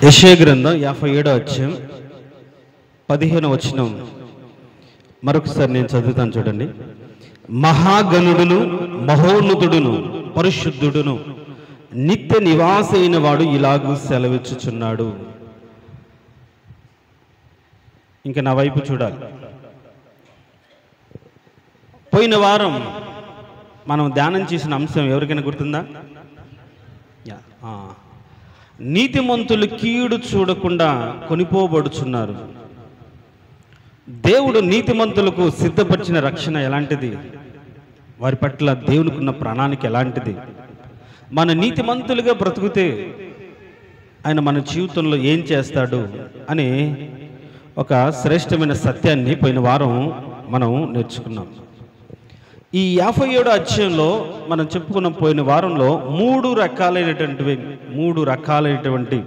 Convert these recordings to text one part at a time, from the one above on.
యెషయా గ్రంథం 57వ అధ్యాయం 15వ వచనం మరొకసారి నేను చదువుతాను చూడండి. మహాగణుడును మహోన్నతుడును పరిశుద్ధుడును నిత్య నివాసైన వాడు ఇలాగూ సెలవిచ్చుచున్నాడు. ఇంకా నా వైపు చూడాలి. పోయిన వారం మనం ధ్యానం చేసిన అంశం ఎవరికైనా గుర్తుందా? నీతిమంతులు కీడు చూడకుండా కొనిపోబడుచున్నారు. దేవుడు నీతిమంతులకు సిద్ధపరిచిన రక్షణ ఎలాంటిది, వారి పట్ల దేవునికి ఉన్న ప్రణాళిక ఎలాంటిది, మన నీతిమంతులుగా బ్రతుకుతే ఆయన మన జీవితంలో ఏం చేస్తాడు అని ఒక శ్రేష్టమైన సత్యాన్ని పోయిన వారం మనం నేర్చుకున్నాం. ఈ 57వ అధ్యాయంలో మనం చెప్పుకున్న పోయిన వారంలో మూడు రకాలైనటువంటి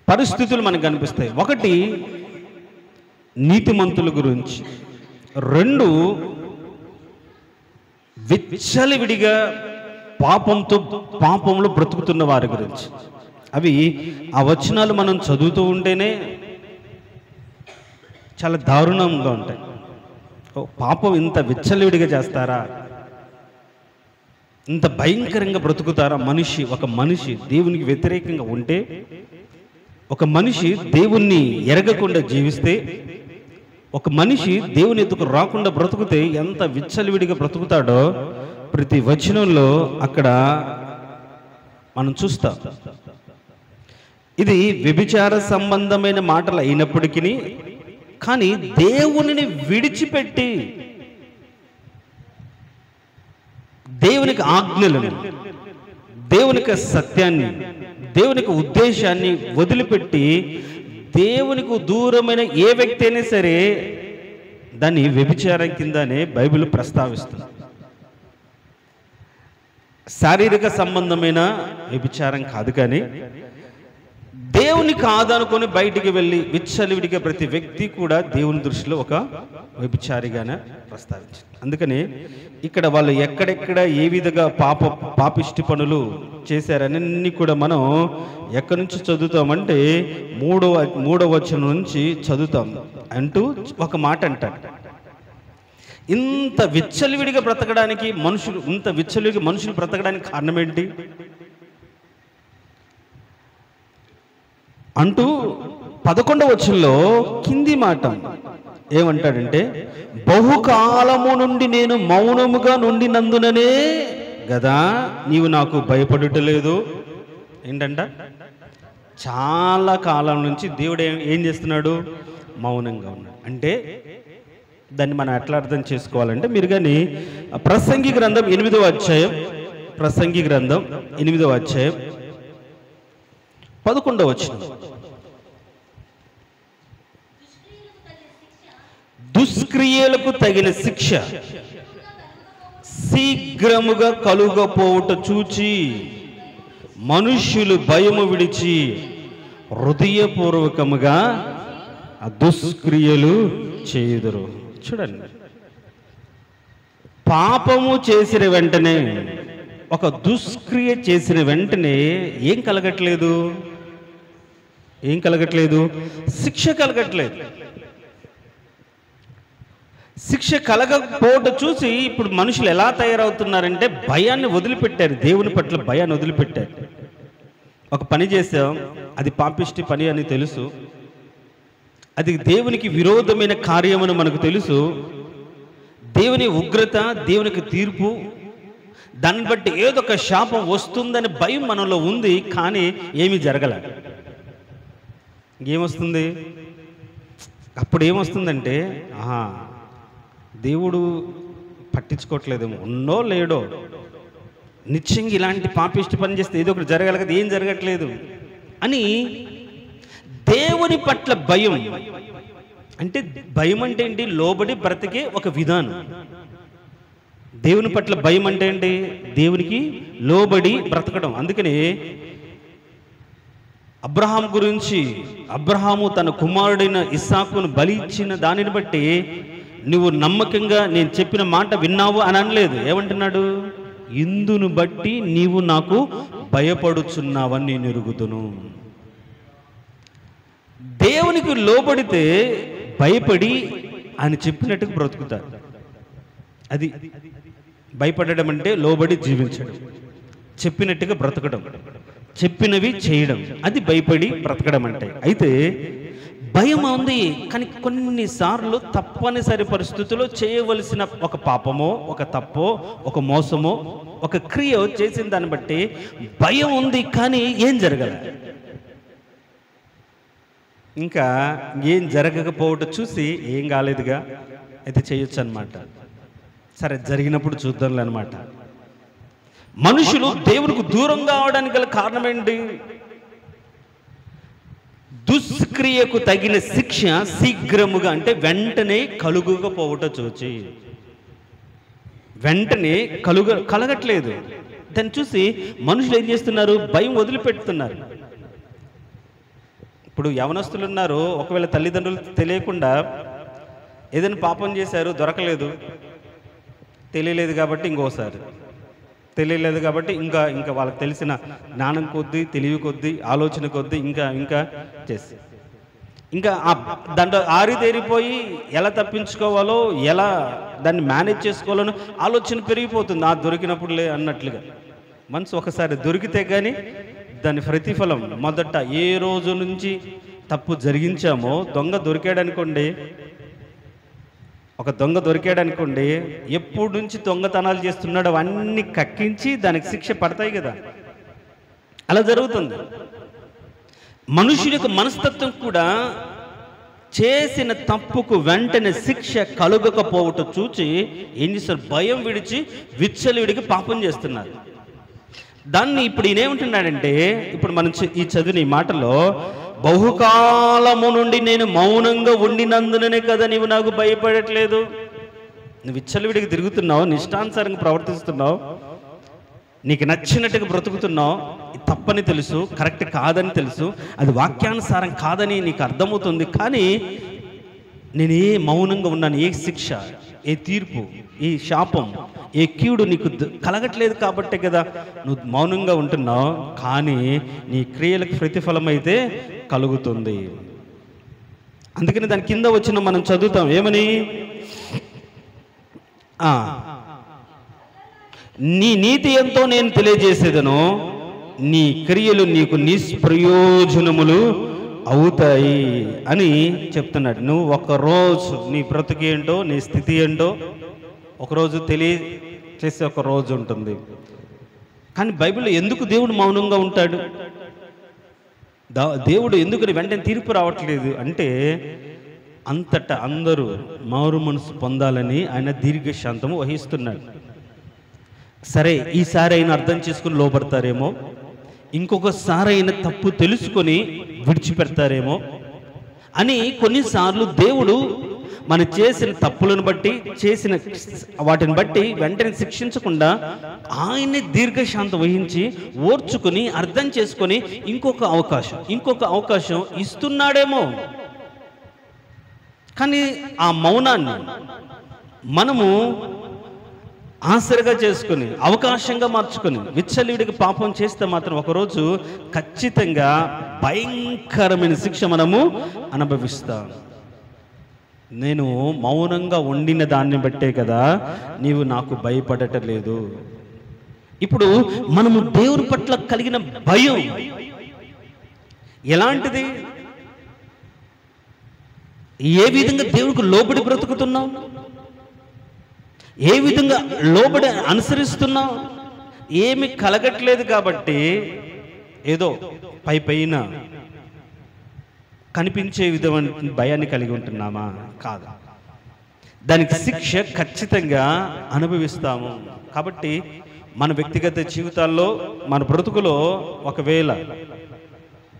పరిస్థితులు మనకు కనిపిస్తాయి. ఒకటి నీతిమంతుల గురించి, రెండు విచ్చలవిడిగా పాపంలో బ్రతుకుతున్న వారి గురించి. అవి ఆ వచనాలు మనం చదువుతూ ఉంటేనే చాలా దారుణంగా ఉంటాయి. పాపం ఇంత విచ్చలవిడిగా చేస్తారా, ఇంత భయంకరంగా బ్రతుకుతారా? ఒక మనిషి దేవునికి వ్యతిరేకంగా ఉంటే, ఒక మనిషి దేవుణ్ణి ఎరగకుండా జీవిస్తే, ఒక మనిషి దేవుని ఎదుకు రాకుండా బ్రతుకుతే ఎంత విచ్చలవిడిగా బ్రతుకుతాడో ప్రతి వచనంలో అక్కడ మనం చూస్తాం. ఇది వ్యభిచార సంబంధమైన మాటలు అయినప్పటికీ, కానీ దేవునిని విడిచిపెట్టి దేవునికి ఆజ్ఞలను, దేవునికి సత్యాన్ని, దేవునికి ఉద్దేశాన్ని వదిలిపెట్టి దేవునికి దూరమైన ఏ వ్యక్తి అయినా సరే దాన్ని వ్యభిచారం కిందనే బైబిల్ ప్రస్తావిస్తుంది. శారీరక సంబంధమైన వ్యభిచారం కాదు, కానీ దేవుని కాదనుకొని బయటికి వెళ్ళి విచ్చలవిడిగా ప్రతి వ్యక్తి కూడా దేవుని దృష్టిలో ఒక వ్యభిచారిగానే ప్రస్తావించారు. అందుకని ఇక్కడ వాళ్ళు ఎక్కడెక్కడ ఏ విధంగా పాపిష్టి పనులు చేశారన్నీ కూడా మనం ఎక్కడి నుంచి చదువుతామంటే మూడవ వచనం నుంచి చదువుతాం. అంటూ ఒక మాట అంటాడు, ఇంత విచ్చలవిడిగా బ్రతకడానికి మనుషులు బ్రతకడానికి కారణం ఏంటి అంటూ 11వ వచనంలో కింది మాట ఏమంటాడంటే, బహుకాలము నుండి నేను మౌనముగా నుండినందుననే గదా నీవు నాకు భయపడుటలేదు. ఏంటంట, చాలా కాలం నుంచి దేవుడు ఏం చేస్తున్నాడు? మౌనంగా ఉన్నాడు. అంటే దాన్ని మనం ఎట్లా అర్థం చేసుకోవాలంటే, మీరు కానీ ప్రసంగి గ్రంథం 8వ అధ్యాయం 11వ వచనం, దుష్క్రియలకు తగిన శిక్ష శీఘ్రముగా కలుగపోవుట చూచి మనుష్యులు భయము విడిచి హృదయపూర్వకముగా ఆ దుష్క్రియలు చేయుదురు. చూడండి, పాపము చేసిన వెంటనే, ఒక దుష్క్రియ చేసిన వెంటనే ఏం కలగట్లేదు? శిక్ష కలగట్లేదు. శిక్ష కలగకపోవడం చూసి ఇప్పుడు మనుషులు ఎలా తయారవుతున్నారంటే భయాన్ని వదిలిపెట్టారు, దేవుని పట్ల భయాన్ని వదిలిపెట్టారు. ఒక పని చేసాం, అది పాపిష్టి పని అని తెలుసు, అది దేవునికి విరోధమైన కార్యమని మనకు తెలుసు, దేవుని ఉగ్రత, దేవునికి తీర్పు, దాన్ని బట్టి ఏదో ఒక శాపం వస్తుందని భయం మనలో ఉంది. కానీ ఏమీ జరగల. ఇంకేమొస్తుంది? అప్పుడు ఏమొస్తుందంటే, దేవుడు పట్టించుకోవట్లేదేమో, ఉన్నో లేడో, నిత్యంగా ఇలాంటి పాపిష్టి పని చేస్తే ఏదో ఒకటి జరగాలి కదా, ఏం జరగట్లేదు అని దేవుని పట్ల భయం. అంటే భయం అంటే ఏంటి? లోబడి బ్రతికే ఒక విధానం. దేవుని పట్ల భయం అంటే ఏంటి? దేవునికి లోబడి బ్రతకడం. అందుకని అబ్రహాం గురించి, అబ్రహాము తన కుమారుడైన ఇస్సాకును బలి ఇచ్చిన దానిని బట్టి నువ్వు నమ్మకంగా నేను చెప్పిన మాట విన్నావు అని అనలేదు. ఏమంటున్నాడు? ఇందును బట్టి నీవు నాకు భయపడుచున్నావని నేను ఎరుగుదును. దేవునికి లోబడితే భయపడి ఆయన చెప్పినట్టుగా బ్రతుకుతారు. అది భయపడడం అంటే లోబడి జీవించడం, చెప్పినట్టుగా బ్రతకడం, చెప్పినవి చేయడం, అది భయపడి బ్రతకడం అంటే. అయితే భయం ఉంది, కానీ కొన్నిసార్లు తప్పనిసరి పరిస్థితుల్లో చేయవలసిన ఒక పాపమో, ఒక తప్పో, ఒక మోసమో, ఒక క్రియ చేసిన దాన్ని బట్టి భయం ఉంది, కానీ ఏం జరగల. ఇంకా ఏం జరగకపోవటం చూసి ఏం కాలేదుగా, అయితే చేయొచ్చు అనమాట. సరే, జరిగినప్పుడు చూద్దాంలే అనమాట. మనుషులు దేవునికి దూరం కావడానికి గల కారణం ఏంటి? దుష్క్రియకు తగిన శిక్ష శీఘ్రముగా, అంటే వెంటనే కలుగకపోవటం చూచి, వెంటనే కలగట్లేదు. దాన్ని చూసి మనుషులు ఏం చేస్తున్నారు? భయం వదిలిపెడుతున్నారు. ఇప్పుడు యవనస్తులు ఉన్నారు, ఒకవేళ తల్లిదండ్రులు తెలియకుండా ఏదైనా పాపం చేశారు, దొరకలేదు, తెలియలేదు కాబట్టి ఇంకోసారి, తెలియలేదు కాబట్టి ఇంకా వాళ్ళకి తెలిసిన జ్ఞానం కొద్దీ, తెలివి కొద్దీ, ఆలోచన కొద్దీ ఇంకా చేసి ఇంకా దాంట్లో ఆరితేరిపోయి ఎలా తప్పించుకోవాలో, ఎలా దాన్ని మేనేజ్ చేసుకోవాలో ఆలోచన పెరిగిపోతుంది. దొరికినప్పుడు అన్నట్లుగా. మనసు ఒకసారి దొరికితే కానీ దాని ప్రతిఫలం, మొదట ఏ రోజు నుంచి తప్పు జరిగించామో, దొంగ దొరికాడనుకోండి, ఒక దొంగ దొరికాడనుకోండి, ఎప్పుడు నుంచి దొంగతనాలు చేస్తున్నాడో అవన్నీ కక్కించి దానికి శిక్ష పడతాయి కదా. అలా జరుగుతుంది. మనుషుల యొక్క మనస్తత్వం కూడా చేసిన తప్పుకు వెంటనే శిక్ష కలుగకపోవటం చూచి ఏం చేస్తారు? భయం విడిచి విచ్చలవిడికి పాపం చేస్తున్నారు. దాన్ని ఇప్పుడు ఈయనేమంటున్నాడంటే, ఇప్పుడు మనం ఈ చదివిన ఈ మాటలో, బహుకాలము నుండి నేను మౌనంగా ఉండినందుననే కదా నీవు నాకు భయపడట్లేదు. నువ్వు విచ్చలవిడికి తిరుగుతున్నావు, నిష్టానుసారంగా ప్రవర్తిస్తున్నావు, నీకు నచ్చినట్టుగా బ్రతుకుతున్నావు, తప్పని తెలుసు, కరెక్ట్ కాదని తెలుసు, అది వాక్యానుసారం కాదని నీకు అర్థమవుతుంది, కానీ నేను ఏ మౌనంగా ఉన్నాను, ఏ శిక్ష, ఏ తీర్పు, ఏ శాపం, ఏ కీడు నీకు కలగట్లేదు కాబట్టే కదా నువ్వు మౌనంగా ఉంటున్నావు. కానీ నీ క్రియలకు ప్రతిఫలం అయితే కలుగుతుంది. అందుకని దాని కింద వచ్చిన మనం చదువుతాం ఏమని? నీ నీతి ఎంతో నేను తెలియజేసేదను, నీ క్రియలు నీకు నిష్ప్రయోజనములు అవుతాయి అని చెప్తున్నాడు. నువ్వు ఒకరోజు నీ బ్రతుకేంటో, నీ స్థితి ఏంటో ఒకరోజు తెలియచేసే ఒక రోజు ఉంటుంది. కానీ బైబిల్లో ఎందుకు దేవుడు మౌనంగా ఉంటాడు? దేవుడు ఎందుకు వెంటనే తీర్పు రావట్లేదు అంటే, అంతటా అందరూ మారు మనసు పొందాలని ఆయన దీర్ఘశాంతము వహిస్తున్నాడు. సరే, ఈసారి అయినా అర్థం చేసుకుని లోపడతారేమో, ఇంకొకసారి అయినా తప్పు తెలుసుకొని విడిచిపెడతారేమో అని కొన్నిసార్లు దేవుడు మనం చేసిన తప్పులను బట్టి, చేసిన వాటిని బట్టి వెంటనే శిక్షించకుండా ఆయనే దీర్ఘశాంతం వహించి ఓర్చుకుని అర్థం చేసుకొని ఇంకొక అవకాశం ఇస్తున్నాడేమో. కానీ ఆ మౌనాన్ని మనము ఆసరిగా చేసుకుని, అవకాశంగా మార్చుకొని విచ్చలవిడికి పాపం చేస్తే మాత్రం ఒకరోజు ఖచ్చితంగా భయంకరమైన శిక్ష మనము అనుభవిస్తాం. నేను మౌనంగా ఉండిన దాన్ని బట్టే కదా నీవు నాకు భయపడటలేదు. ఇప్పుడు మనము దేవుని పట్ల కలిగిన భయం ఎలాంటిది? ఏ విధంగా దేవునికి లోబడి బ్రతుకుతున్నాం, ఏ విధంగా లోబడి అనుసరిస్తున్నాం? ఏమి కలగట్లేదు కాబట్టి ఏదో పైన కనిపించే విధమైన భయాన్ని కలిగి ఉంటున్నామా? కాదు. దానికి శిక్ష ఖచ్చితంగా అనుభవిస్తాము. కాబట్టి మన వ్యక్తిగత జీవితాల్లో, మన బ్రతుకులో ఒకవేళ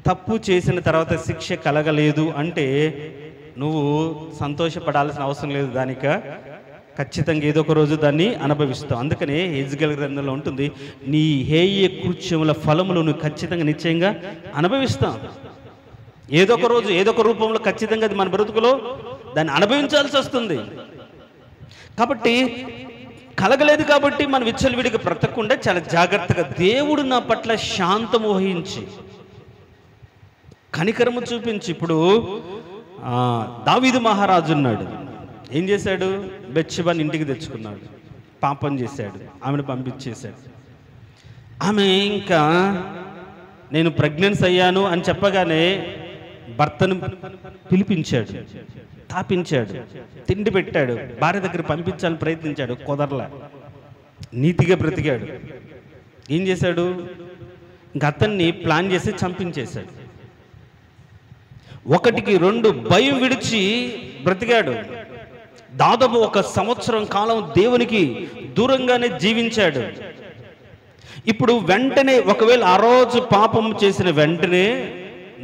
తప్పు చేసిన తర్వాత శిక్ష కలగలేదు అంటే నువ్వు సంతోషపడాల్సిన అవసరం లేదు. ఖచ్చితంగా ఏదో ఒక రోజు దాన్ని అనుభవిస్తావు. అందుకనే హెజ్కేలు గ్రంథంలో ఉంటుంది, నీ హేయ కృత్యముల ఫలములు నువ్వు ఖచ్చితంగా నిశ్చయంగా అనుభవిస్తావు. ఏదో ఒక రోజు ఏదో ఒక రూపంలో ఖచ్చితంగా అది మన బ్రతుకులో దాన్ని అనుభవించాల్సి వస్తుంది. కాబట్టి కలగలేదు కాబట్టి మనం విచ్చలవిడిగా బ్రతకకుండా చాలా జాగ్రత్తగా దేవుడు నా పట్ల శాంతము వహించి కనికరము చూపించి, ఇప్పుడు దావీదు మహారాజు ఉన్నాడు, ఏం చేశాడు? బెత్షెబాని ఇంటికి తెచ్చుకున్నాడు, పాపం చేశాడు, ఆమెను పంపించేశాడు. ఆమె ఇంకా నేను ప్రెగ్నెన్సీ అయ్యాను అని చెప్పగానే భర్తను పిలిపించాడు, తాపించాడు, తిండి పెట్టాడు, భార్య దగ్గర పంపించాలని ప్రయత్నించాడు, కుదరలా. నీతిగా బ్రతికాడు. ఏం చేశాడు? ఇంక అతన్ని ప్లాన్ చేసి చంపించేశాడు. 1కి 2 భయం విడిచి బ్రతికాడు. దాదాపు 1 సంవత్సరం కాలం దేవునికి దూరంగానే జీవించాడు. ఇప్పుడు వెంటనే ఒకవేళ ఆ రోజు పాపం చేసిన వెంటనే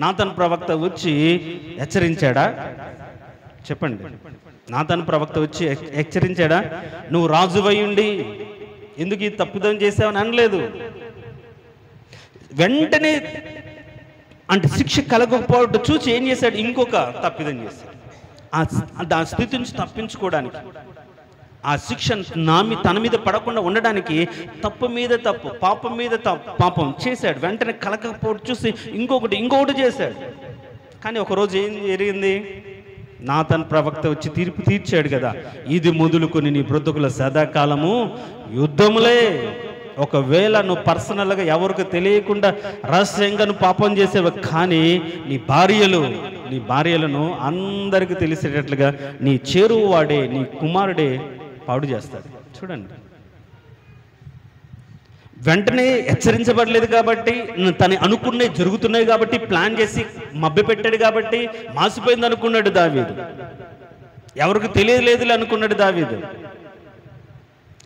నాతాను ప్రవక్త వచ్చి హెచ్చరించాడా? చెప్పండి. నాతాను ప్రవక్త వచ్చి హెచ్చరించాడా? నువ్వు రాజువై ఉండి ఎందుకు ఈ తప్పిదం చేసావని అనలేదు. వెంటనే అంటే శిక్ష కలగకపోవడం చూసి ఏం చేశాడు? ఇంకొక తప్పిదం చేశాడు. ఆ స్థితి నుంచి తప్పించుకోవడానికి, ఆ శిక్ష తన మీద పడకుండా ఉండడానికి తప్పు మీద తప్పు, పాపం మీద పాపం చేశాడు. వెంటనే కలగకపోవడం చూసి ఇంకొకటి చేశాడు. కానీ ఒకరోజు ఏం జరిగింది? నాతాను ప్రవక్త వచ్చి తీర్పు తీర్చాడు కదా, ఇది మొదలుకొని నీ బ్రతుకుల సదాకాలము యుద్ధములే. ఒకవేళ నువ్వు పర్సనల్గా ఎవరికి తెలియకుండా రహస్యంగా నువ్వు పాపం చేసేవి, కానీ నీ భార్యలను అందరికీ తెలిసేటట్లుగా నీ చేరువు వాడే, నీ కుమారుడే పాడు చేస్తాడు. చూడండి, వెంటనే హెచ్చరించబడలేదు కాబట్టి, తను అనుకునే జరుగుతున్నాయి కాబట్టి, ప్లాన్ చేసి మభ్యపెట్టాడు కాబట్టి మాసిపోయింది అనుకున్నాడు దావీదు. ఎవరికి తెలియలేదులే అనుకున్నాడు దావీదు.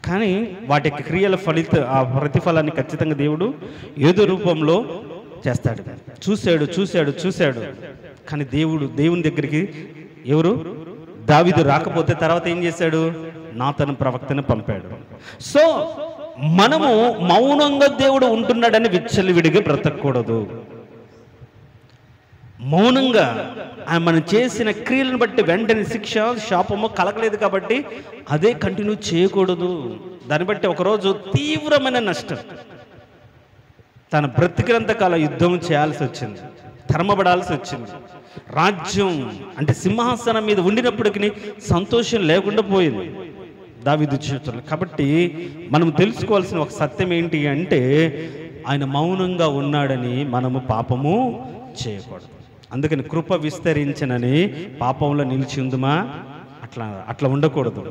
కానీ వాటి క్రియల ఆ ప్రతిఫలాన్ని ఖచ్చితంగా దేవుడు ఏదో రూపంలో చేస్తాడు. చూశాడు. కానీ దేవుని దగ్గరికి ఎవరు? దావీదు రాకపోతే తర్వాత ఏం చేశాడు? నాతాను ప్రవక్తను పంపాడు. సో మనము మౌనంగా దేవుడు ఉంటున్నాడని విచ్చలవిడిగా బ్రతకూడదు. మౌనంగా మనం చేసిన క్రియలను బట్టి వెంటనే శిక్ష శాపము కలగలేదు కాబట్టి అదే కంటిన్యూ చేయకూడదు. దాన్ని బట్టి ఒకరోజు తీవ్రమైన నష్టం, తన బ్రతికినంత కాలం యుద్ధం చేయాల్సి వచ్చింది, తరమబడాల్సి వచ్చింది. రాజ్యం అంటే సింహాసనం మీద ఉండినప్పటికీ సంతోషం లేకుండా పోయింది దావీదు జీవితంలో. కాబట్టి మనం తెలుసుకోవాల్సిన ఒక సత్యం ఏంటి అంటే, ఆయన మౌనంగా ఉన్నాడని మనము పాపము చేయకూడదు. అందుకని కృప విస్తరించనని పాపంలో నిలిచి ఉందుమా? అట్లా ఉండకూడదు.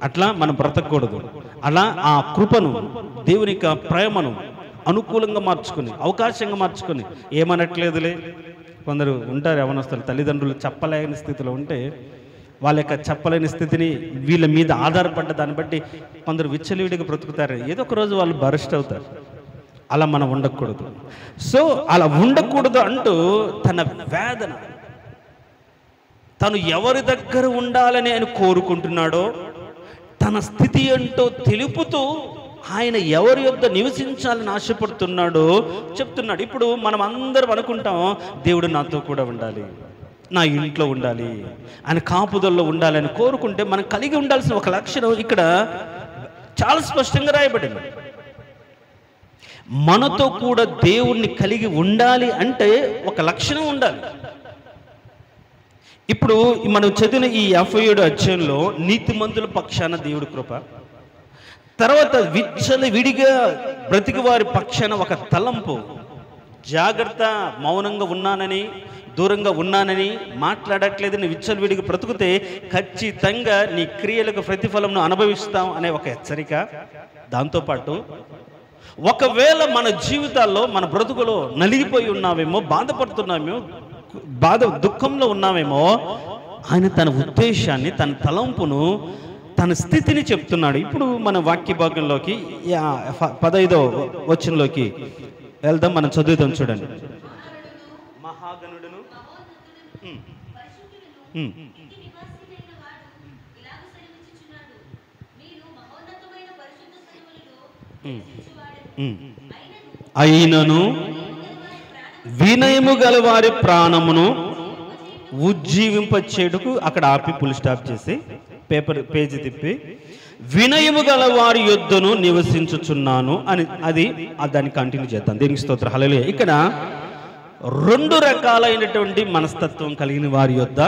అట్లా మనం బ్రతకూడదు. అలా ఆ కృపను, దేవుని యొక్క ప్రేమను అనుకూలంగా మార్చుకుని, అవకాశంగా మార్చుకుని, ఏమనట్లేదులే. కొందరు ఉంటారు యవనస్తులు, తల్లిదండ్రులు చెప్పలేని స్థితిలో ఉంటే వాళ్ళ యొక్క చెప్పలేని స్థితిని వీళ్ళ మీద ఆధారపడ్డ దాన్ని బట్టి కొందరు విచ్చలవిడిగా బ్రతుకుతారు. ఏదో ఒక రోజు వాళ్ళు బరస్ట్ అవుతారు. అలా మనం ఉండకూడదు. సో అలా ఉండకూడదు అంటూ తన వేదన, తను ఎవరి దగ్గర ఉండాలని ఆయన కోరుకుంటున్నాడో తన స్థితి ఏంటో తెలుపుతూ ఆయన ఎవరి యొద్ద నివసించాలని ఆశపడుతున్నాడో చెప్తున్నాడు. ఇప్పుడు మనం అందరం అనుకుంటాం, దేవుడు నాతో కూడా ఉండాలి, నా ఇంట్లో ఉండాలి, ఆయన కాపుదల్లో ఉండాలి అని కోరుకుంటే మనం కలిగి ఉండాల్సిన ఒక లక్షణం ఇక్కడ చాలా స్పష్టంగా రాయబడింది. మనతో కూడా దేవుణ్ణి కలిగి ఉండాలి అంటే ఒక లక్షణం ఉండాలి. ఇప్పుడు మనం చదివిన ఈ 57 అధ్యాయంలో నీతిమంతుల పక్షాన దేవుడి కృప, తర్వాత విడిగా బ్రతికి వారి పక్షాన ఒక తలంపు, జాగ్రత్త, మౌనంగా ఉన్నానని, దూరంగా ఉన్నానని, మాట్లాడట్లేదని విచ్చలవిడిగా బ్రతుకుతే ఖచ్చితంగా నీ క్రియలకు ప్రతిఫలంను అనుభవిస్తాం అనే ఒక హెచ్చరిక. దాంతోపాటు ఒకవేళ మన జీవితాల్లో, మన బ్రతుకులో నలిగిపోయి ఉన్నామేమో, బాధపడుతున్నామేమో, దుఃఖంలో ఉన్నామేమో, ఆయన తన ఉద్దేశాన్ని, తన తలంపును, తన స్థితిని చెప్తున్నాడు. ఇప్పుడు మన వాక్య భాగంలోకి 15వ వచనంలోకి వెళ్దాం, మనం చదువుతాం. చూడండి. మహాగణుడును అయినను వినయము గల వారి ప్రాణమును ఉజ్జీవింపచేయుటకు, అక్కడ ఆపి ఫుల్ స్టాప్ చేసి పేజీ తిప్పి, వినయము గల వారి యొద్దను నివసించుచున్నాను అని అది దాన్ని కంటిన్యూ చేద్దాం. దేవునికి స్తోత్రం. హల్లెలూయా. ఇక్కడ 2 రకాలైనటువంటి మనస్తత్వం కలిగిన వారి యొద్ద,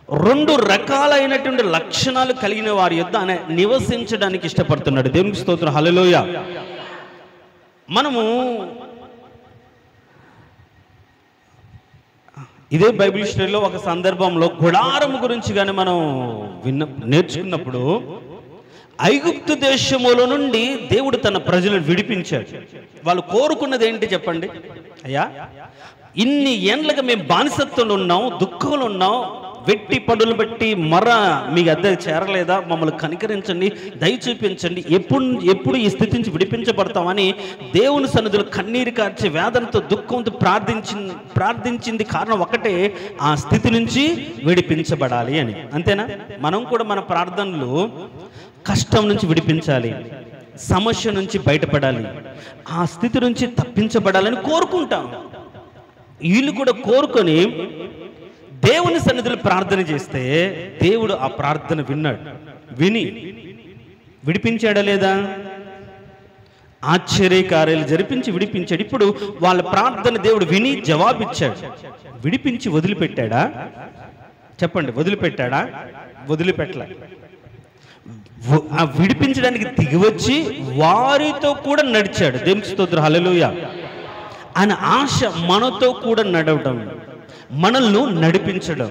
2 రకాలైనటువంటి లక్షణాలు కలిగిన వారి యొద్ద ఆయన నివసించడానికి ఇష్టపడుతున్నాడు. దేవునికి స్తోత్రం. హల్లెలూయా. మనము ఇదే బైబిల్ స్టడీలో ఒక సందర్భంలో గుడారం గురించి కానీ మనం నేర్చుకున్నప్పుడు, ఐగుప్తు దేశములో నుండి దేవుడు తన ప్రజలను విడిపించాడు. వాళ్ళు కోరుకున్నది ఏంటి చెప్పండి? అయ్యా, ఇన్ని ఏండ్లుగా మేము బానిసత్వంలో ఉన్నాం, దుఃఖంలో ఉన్నాం, వెట్టి పడులు బట్టి మీ అద్దె చేరలేదా? మమ్మల్ని కనికరించండి, దయ చూపించండి, ఎప్పుడు ఈ స్థితి నుంచి విడిపించబడతామని దేవుని సన్నిధిలో కన్నీరు కార్చే వేదనతో దుఃఖంతో ప్రార్థించింది. కారణం ఒకటే, ఆ స్థితి నుంచి విడిపించబడాలి అని. అంతేనా? మనం కూడా మన ప్రార్థనలు కష్టం నుంచి విడిపించాలి, సమస్య నుంచి బయటపడాలి, ఆ స్థితి నుంచి తప్పించబడాలని కోరుకుంటాం. వీళ్ళు కూడా కోరుకొని దేవుని సన్నిధిలో ప్రార్థన చేస్తే దేవుడు ఆ ప్రార్థన విన్నాడు. విని విడిపించాడా లేదా? ఆశ్చర్యకార్యాలు జరిపించి విడిపించాడు. ఇప్పుడు వాళ్ళ ప్రార్థన దేవుడు విని జవాబిచ్చాడు. విడిపించి వదిలిపెట్టాడా? చెప్పండి, వదిలిపెట్టాడా? వదిలిపెట్టలే. విడిపించడానికి దిగివచ్చి వారితో కూడా నడిచాడు. దేవునికి స్తోత్రం. హల్లెలూయా. ఆయన ఆశ మనతో కూడా నడవడం, మనల్ని నడిపించడం,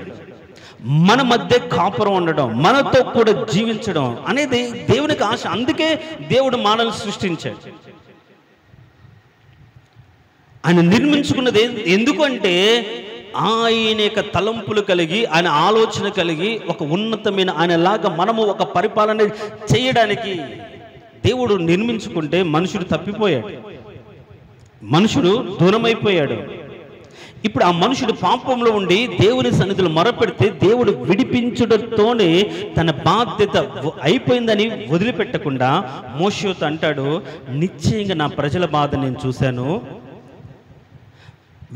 మన మధ్య కాపురం ఉండడం, మనతో కూడా జీవించడం అనేది దేవునికి ఆశ. అందుకే దేవుడు మానవులను సృష్టించాడు. ఆయన నిర్మించుకున్నది ఎందుకు అంటే, ఆయన యొక్క తలంపులు కలిగి, ఆయన ఆలోచన కలిగి, ఒక ఉన్నతమైన ఆయనలాగా మనము ఒక పరిపాలన చేయడానికి దేవుడు నిర్మించుకుంటే మనుషుడు తప్పిపోయాడు, మనుషుడు దూరమైపోయాడు. ఇప్పుడు ఆ మనుషుడు పాపంలో ఉండి దేవుని సన్నిధిలో మొరపెడితే దేవుడు విడిపించుటతోనే తన బాధ్యత అయిపోయిందని వదిలిపెట్టకుండా మోషేతో అంటాడు, నిశ్చయంగా నా ప్రజల బాధ నేను చూశాను,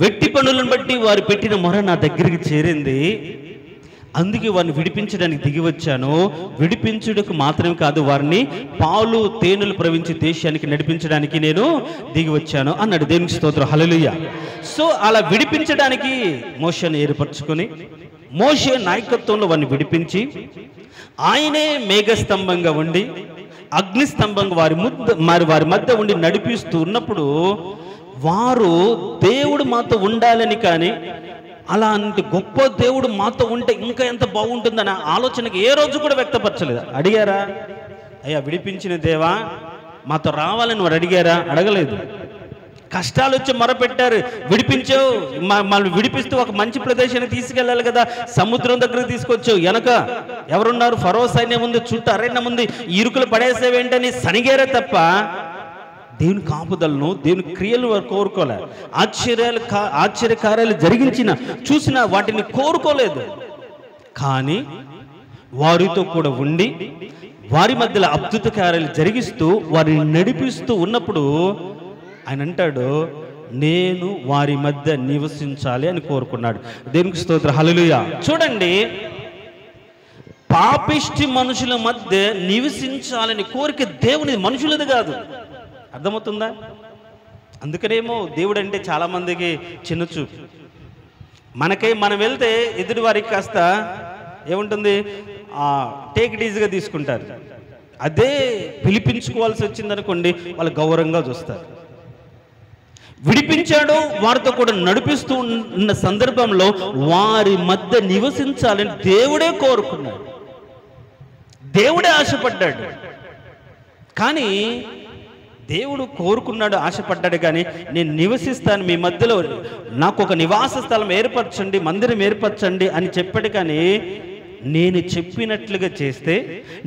వెట్టి పనులను బట్టి వారు పెట్టిన మొర నా దగ్గరికి చేరింది, అందుకే వారిని విడిపించడానికి దిగి వచ్చాను. విడిపించుటకు మాత్రమే కాదు, వారిని పాలు తేనెలు ప్రవహించే దేశానికి నడిపించడానికి నేను దిగి వచ్చాను అన్నాడు. దేవునికి స్తోత్రం. హల్లెలూయా. సో అలా విడిపించడానికి మోషేను ఏర్పరచుకొని, మోషే నాయకత్వంలో వారిని విడిపించి, ఆయనే మేఘస్తంభంగా ఉండి అగ్నిస్తంభంగా వారి మధ్య ఉండి నడిపిస్తూ ఉన్నప్పుడు, వారు దేవుడు మాతో ఉండాలని, కానీ అలాంటి గొప్ప దేవుడు మాతో ఉంటే ఇంకా ఎంత బాగుంటుందన్న ఆలోచనకి ఏ రోజు కూడా వ్యక్తపరచలేదు. అడిగారా? అయ్యా, విడిపించిన దేవా మాతో రావాలని వారు అడిగారా? అడగలేదు. కష్టాలు వచ్చి మొరపెట్టారు, విడిపించావు, మళ్ళీ విడిపిస్తూ ఒక మంచి ప్రదేశానికి తీసుకెళ్ళాలి కదా, సముద్రం దగ్గరకు తీసుకొచ్చావు, వెనక ఎవరున్నారు? ఫరో సైన్యం ఉంది, చుట్టూ అరణ్యం ఉంది, ఇరుకులు పడేసేవేంటని సనిగేరే తప్ప దేవుని కాపుదలను, దేవుని క్రియలు వారు కోరుకోలే. ఆశ్చర్యకార్యాలు చూసిన వాటిని కోరుకోలేదు. కానీ వారితో కూడా ఉండి వారి మధ్యలో అద్భుత కార్యాలు జరిగిస్తూ వారిని నడిపిస్తూ ఉన్నప్పుడు ఆయన అంటాడు, నేను వారి మధ్య నివసించాలి అని కోరుకున్నాడు. దేవునికి స్తోత్రం. హల్లెలూయా. చూడండి, పాపిష్టి మనుషుల మధ్య నివసించాలని కోరిక దేవుని, మనుషులది కాదు. అర్థమవుతుందా? అందుకనేమో దేవుడు అంటే చాలామందికి చిన్న చూపు. మనం వెళ్తే ఎదుటి వారికి కాస్త ఏముంటుంది, టేక్ ఇట్ ఈజీగా తీసుకుంటారు. అదే పిలిపించుకోవాల్సి వచ్చిందనుకోండి, వాళ్ళు గౌరవంగా చూస్తారు. విడిపించాడు, వారితో కూడా నడిపిస్తూ ఉన్న సందర్భంలో వారి మధ్య నివసించాలని దేవుడే కోరుకున్నాడు, దేవుడే ఆశపడ్డాడు. కానీ దేవుడు కోరుకున్నాడు, ఆశపడ్డాడు. కానీ నేను నివసిస్తాను మీ మధ్యలో, నాకు ఒక నివాస స్థలం ఏర్పరచండి, మందిరం ఏర్పరచండి అని చెప్పాడు. కానీ నేను చెప్పినట్లుగా చేస్తే,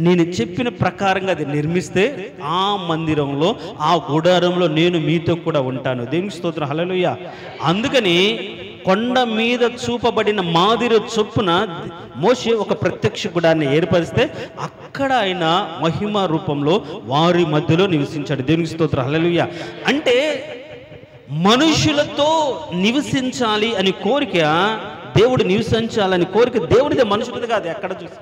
నేను చెప్పిన ప్రకారంగా అది నిర్మిస్తే, ఆ మందిరంలో, ఆ గుడారంలో నేను మీతో కూడా ఉంటాను. దేవునికి స్తోత్రం. హల్లెలూయా. అందుకని కొండ మీద చూపబడిన మాదిరి చొప్పున మోషే ఒక ప్రత్యక్ష గుడాన్ని ఏర్పరిస్తే అక్కడ ఆయన మహిమ రూపంలో వారి మధ్యలో నివసించాడు. దేవునికి స్తోత్రం. హల్లెలూయా. అంటే మనుషులతో నివసించాలి అని కోరిక, దేవుడు నివసించాలని కోరిక దేవుడిదే, మనుషులది కాదు. ఎక్కడ చూసి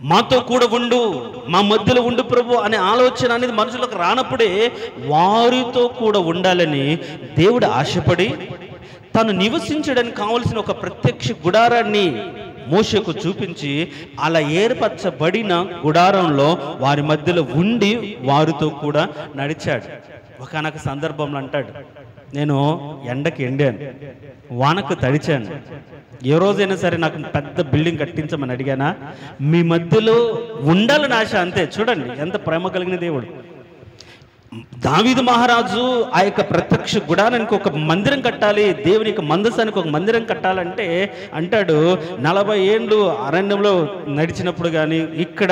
మాతో కూడా ఉండు, మా మధ్యలో ఉండు ప్రభు అనే ఆలోచన అనేది మనుషులకు రానప్పుడే వారితో కూడా ఉండాలని దేవుడు ఆశపడి తను నివసించడానికి కావలసిన ఒక ప్రత్యక్ష గుడారాన్ని మోషేకు చూపించి అలా ఏర్పరచబడిన గుడారంలో వారి మధ్యలో ఉండి వారితో కూడా నడిచాడు. ఒకనొక సందర్భంలో అంటాడు, నేను ఎండకి ఎండాను, వానకు తడిచాను, ఏ రోజైనా సరే నాకు పెద్ద బిల్డింగ్ కట్టించమని అడిగానా? మీ మధ్యలో ఉండాలని ఆశ, అంతే. చూడండి ఎంత ప్రేమ కలిగిన దేవుడు. దావీదు మహారాజు ఆ యొక్క ప్రత్యక్ష గుడారానికి ఒక మందిరం కట్టాలి, దేవునికి మందసానికి ఒక మందిరం కట్టాలంటే అంటాడు, 40 ఏళ్ళు అరణ్యంలో నడిచినప్పుడు కానీ ఇక్కడ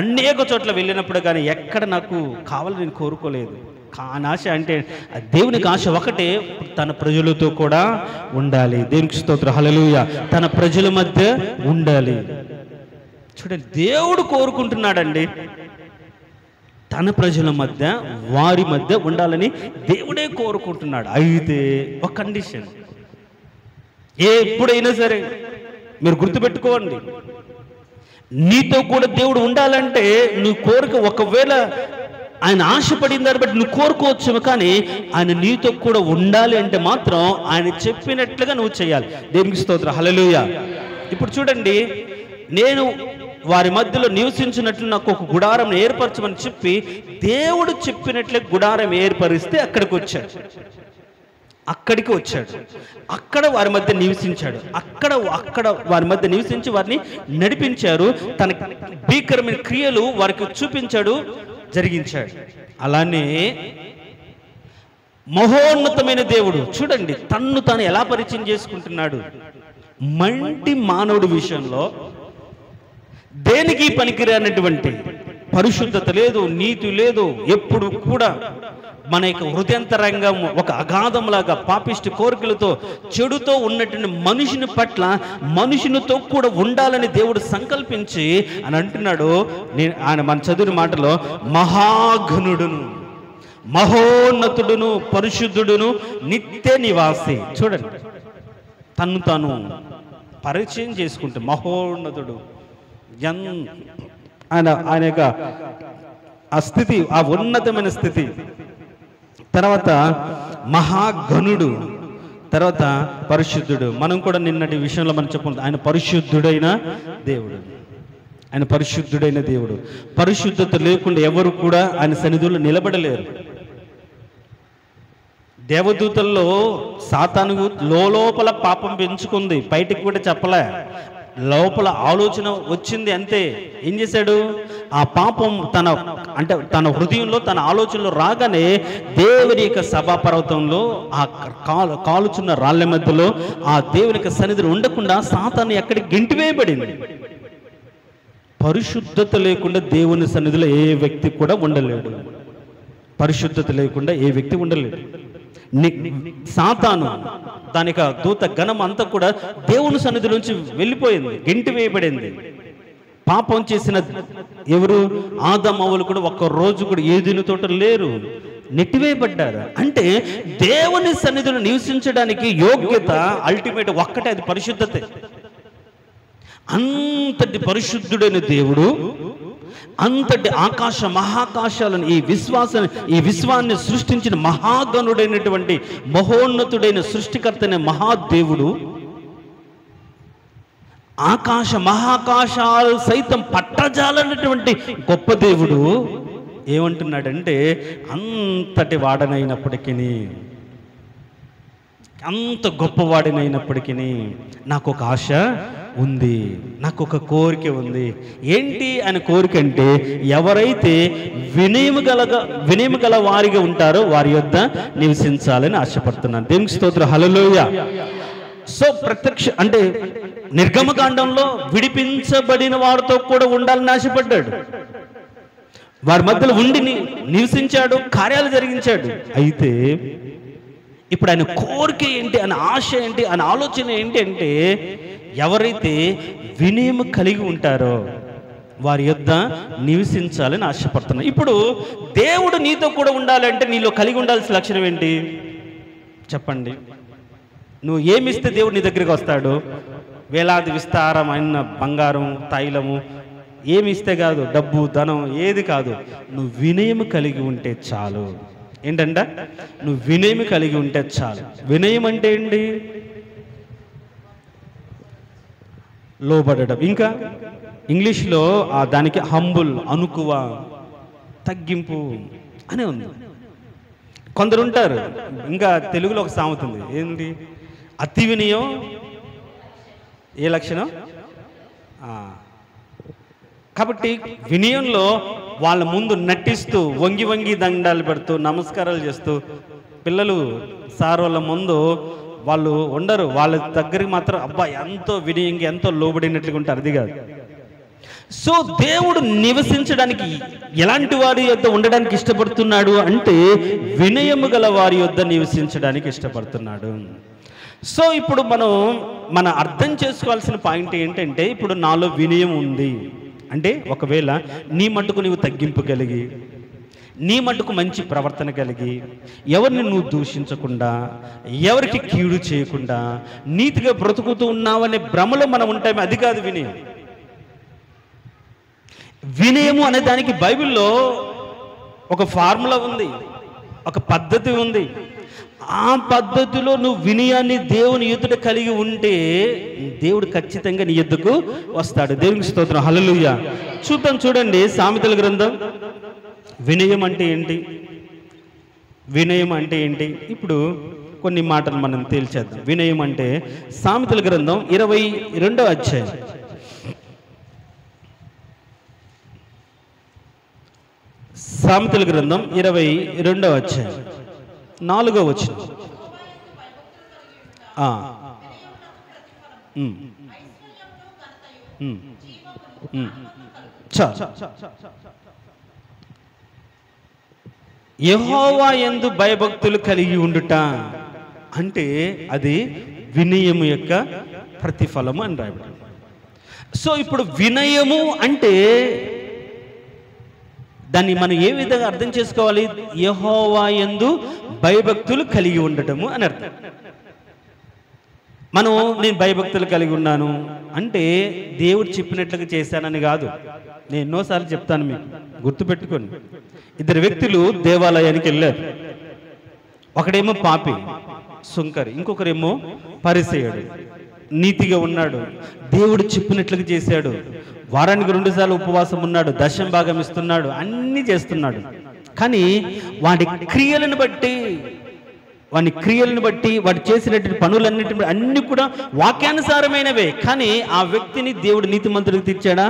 అనేక చోట్ల వెళ్ళినప్పుడు కానీ ఎక్కడ నాకు కావాలని నేను కోరుకోలేదు. కాని ఆశ అంటే దేవునికి ఆశ ఒకటే, తన ప్రజలతో కూడా ఉండాలి. దేవునికి స్తోత్రం, హల్లెలూయా. తన ప్రజల మధ్య ఉండాలి. చూడండి, దేవుడు కోరుకుంటున్నాడండి తన ప్రజల మధ్య, వారి మధ్య ఉండాలని దేవుడే కోరుకుంటున్నాడు. అయితే ఒక కండిషన్, ఎప్పుడైనా సరే మీరు గుర్తుపెట్టుకోండి, నీతో కూడా దేవుడు ఉండాలంటే నువ్వు కోరిక, ఒకవేళ ఆయన ఆశపడిన దాన్ని బట్టి నువ్వు కోరుకోవచ్చు, కానీ ఆయన నీతో కూడా ఉండాలి అంటే మాత్రం ఆయన చెప్పినట్లుగా నువ్వు చేయాలి. దేవునికి స్తోత్రం, హల్లెలూయా. ఇప్పుడు చూడండి, నేను వారి మధ్యలో నివసించినట్లు నాకు ఒక గుడారం ఏర్పరచమని చెప్పి దేవుడు చెప్పినట్లే గుడారం ఏర్పరిస్తే అక్కడికి వచ్చాడు. అక్కడ వారి మధ్య నివసించాడు. అక్కడ వారి మధ్య నివసించి వారిని నడిపించారు. తన భీకరమైన క్రియలు వారికి చూపించాడు, జరిగించాడు. అలానే మహోన్నతమైన దేవుడు చూడండి తన్ను తాను ఎలా పరిచయం చేసుకుంటున్నాడు. మంటి మానవుడి విషయంలో దేనికి పనికిరానటువంటి పరిశుద్ధత లేదు, నీతి లేదు, ఎప్పుడు కూడా మన యొక్క హృదయంతరంగం ఒక అగాధంలాగా పాపిష్టి కోరికలతో చెడుతో ఉన్నటువంటి మనుషుని పట్ల మనుషునితో కూడా ఉండాలని దేవుడు సంకల్పించి అని అంటున్నాడు. ఆయన మన చదువుని మాటలో మహాఘనుడును, మహోన్నతుడును, పరిశుద్ధుడును, నిత్య నివాసి. చూడండి, తను తాను పరిచయం చేసుకుంటే మహోన్నతుడు, ఆయన యొక్క ఆ స్థితి, ఆ ఉన్నతమైన స్థితి, తర్వాత మహాఘనుడు, తర్వాత పరిశుద్ధుడు. మనం కూడా నిన్నటి విషయంలో మనం చెప్పుకుంటాం, ఆయన పరిశుద్ధుడైన దేవుడు. ఆయన పరిశుద్ధుడైన దేవుడు. పరిశుద్ధత లేకుండా ఎవరు కూడా ఆయన సన్నిధిలో నిలబడలేరు. దేవదూతల్లో సాతాను లోపల పాపం పెంచుకుంది, బయటికి కూడా చెప్పలే, లోపల ఆలోచన వచ్చింది అంతే. ఏం చేశాడు? ఆ పాపం తన హృదయంలో, తన ఆలోచనలో రాగానే దేవుని యొక్క సభాపర్వతంలో ఆ కాలుచున్న రాళ్ల మధ్యలో ఆ దేవుని యొక్క సన్నిధిని ఉండకుండా సాతాను ఎక్కడికి గెంటివేయబడింది. పరిశుద్ధత లేకుండా దేవుని సన్నిధిలో ఏ వ్యక్తి కూడా ఉండలేడు. పరిశుద్ధత లేకుండా ఏ వ్యక్తి ఉండలేడు. సాతాను దానికి దూత గణం అంతా కూడా దేవుని సన్నిధి నుంచి వెళ్ళిపోయింది, గెంటి వేయబడింది. పాపం చేసిన ఎవరు? ఆదాము అవ్వలు కూడా ఒక్క రోజు కూడా ఏదైనా తోట లేరు, నెట్టివేయబడ్డారు. అంటే దేవుని సన్నిధిలో నివసించడానికి యోగ్యత అల్టిమేట్ ఒక్కటే, అది పరిశుద్ధతే. అంతటి పరిశుద్ధుడైన దేవుడు, అంతటి ఆకాశ మహాకాశాలను ఈ విశ్వాన్ని సృష్టించిన మహాగణుడైనటువంటి మహోన్నతుడైన సృష్టికర్తనే మహాదేవుడు, ఆకాశ మహాకాశాలు సైతం పట్టజాలన్నటువంటి గొప్ప దేవుడు ఏమంటున్నాడంటే, అంతటి వాడనైనప్పటికీ, అంత గొప్పవాడినైనప్పటికీ నాకు ఒక ఆశ ఉంది, నాకు ఒక కోరిక ఉంది. ఏంటి అని కోరిక అంటే, ఎవరైతే వినయము గల వారిగా ఉంటారో వారి యొద్ద నివసించాలని ఆశపడుతున్నాను. దేవునికి స్తోత్రం, హల్లెలూయా. సో ప్రత్యక్ష అంటే నిర్గమకాండంలో విడిపించబడిన వారితో కూడా ఉండాలని ఆశపడ్డాడు. వారి మధ్యలో ఉండి నివసించాడు, కార్యాలు జరిగించాడు. అయితే ఇప్పుడు ఆయన కోరిక ఏంటి, ఆయన ఆశ ఏంటి, ఆయన ఆలోచన ఏంటి అంటే, ఎవరైతే వినయము కలిగి ఉంటారో వారి యొద్ద నివసించాలని ఆశపడుతున్నారు. ఇప్పుడు దేవుడు నీతో కూడా ఉండాలంటే నీలో కలిగి ఉండాల్సిన లక్షణం ఏంటి చెప్పండి? నువ్వు ఏమిస్తే దేవుడు నీ దగ్గరికి వస్తాడు? వేలాది విస్తారమైన బంగారం, తైలము, ఏమి ఇస్తే కాదు, డబ్బు ధనం ఏది కాదు, నువ్వు వినయం కలిగి ఉంటే చాలు. ఏంటంట? నువ్వు వినయం కలిగి ఉంటే చాలు. వినయం అంటే ఏంటి? లోబడడం. ఇంకా ఇంగ్లీష్లో దానికి హంబుల్, అనుకువ, తగ్గింపు అనే ఉంది. కొందరు ఉంటారు, ఇంకా తెలుగులో ఒక సామెత ఉంది, ఏంటి? అతి వినయం ఏ లక్షణం? కాబట్టి వినయంలో వాళ్ళ ముందు నటిస్తూ వంగి వంగి దండాలు పెడుతూ నమస్కారాలు చేస్తూ, పిల్లలు సార్ వాళ్ళ ముందు వాళ్ళు ఉండరు, వాళ్ళ దగ్గరికి మాత్రం అబ్బా ఎంతో వినయంగా ఎంతో లోబడినట్లుగా ఉంటారు. అది కాదు. సో దేవుడు నివసించడానికి ఎలాంటి వారి యొద్ద ఉండడానికి ఇష్టపడుతున్నాడు అంటే వినయము గల వారి యొద్ద నివసించడానికి ఇష్టపడుతున్నాడు. సో ఇప్పుడు మనం అర్థం చేసుకోవాల్సిన పాయింట్ ఏంటంటే, ఇప్పుడు నాలో వినయం ఉంది అంటే ఒకవేళ నీ మట్టుకు నీవు తగ్గింపు కలిగి, నీ మట్టుకు మంచి ప్రవర్తన కలిగి, ఎవరిని నువ్వు దూషించకుండా, ఎవరికి కీడు చేయకుండా నీతిగా బ్రతుకుతూ ఉన్నావనే భ్రమలో మనం ఉంటామే. అది కాదు వినయం. వినయము అనే దానికి బైబిల్లో ఒక ఫార్ములా ఉంది, ఒక పద్ధతి ఉంది. ఆ పద్ధతిలో నువ్వు వినయాన్ని దేవుని ఎదుట కలిగి ఉంటే దేవుడు ఖచ్చితంగా నీ ఎద్దుకు వస్తాడు. దేవునికి స్తోత్రం, హల్లెలూయా. చూడండి సామెతల గ్రంథం. వినయం అంటే ఏంటి? వినయం అంటే ఏంటి? ఇప్పుడు కొన్ని మాటలు మనం తేల్చేద్దాం. వినయం అంటే సామెతల గ్రంథం 22వ అధ్యాయం. సామెతల గ్రంథం 22వ అధ్యాయం 4వ వచనం. యెహోవా యందు భయభక్తులు కలిగి ఉండుట అంటే అది వినయము యొక్క ప్రతిఫలము అని రాయబడింది. సో ఇప్పుడు వినయము అంటే దాన్ని మనం ఏ విధంగా అర్థం చేసుకోవాలి? యెహోవా యందు భయభక్తులు కలిగి ఉండటము అని అర్థం. నేను భయభక్తులు కలిగి ఉన్నాను అంటే దేవుడు చెప్పినట్లుగా చేశానని కాదు. నేను ఎన్నోసార్లు చెప్తాను, మీకు గుర్తుపెట్టుకోండి. 2 వ్యక్తులు దేవాలయానికి వెళ్ళారు. ఒకడేమో పాపి, సుంకరి, ఇంకొకరేమో పరిసయ్యుడు. నీతిగా ఉన్నాడు, దేవుడు చెప్పినట్లుగా చేశాడు, వారానికి 2 సార్లు ఉపవాసం ఉన్నాడు, దశమ భాగం ఇస్తున్నాడు, అన్నీ చేస్తున్నాడు. కానీ వాడి క్రియలను బట్టి వాడు చేసినటువంటి పనులన్నిటి అన్ని కూడా వాక్యానుసారమైనవే. కానీ ఆ వ్యక్తిని దేవుడు నీతిమంతుడికి తీర్చాడా?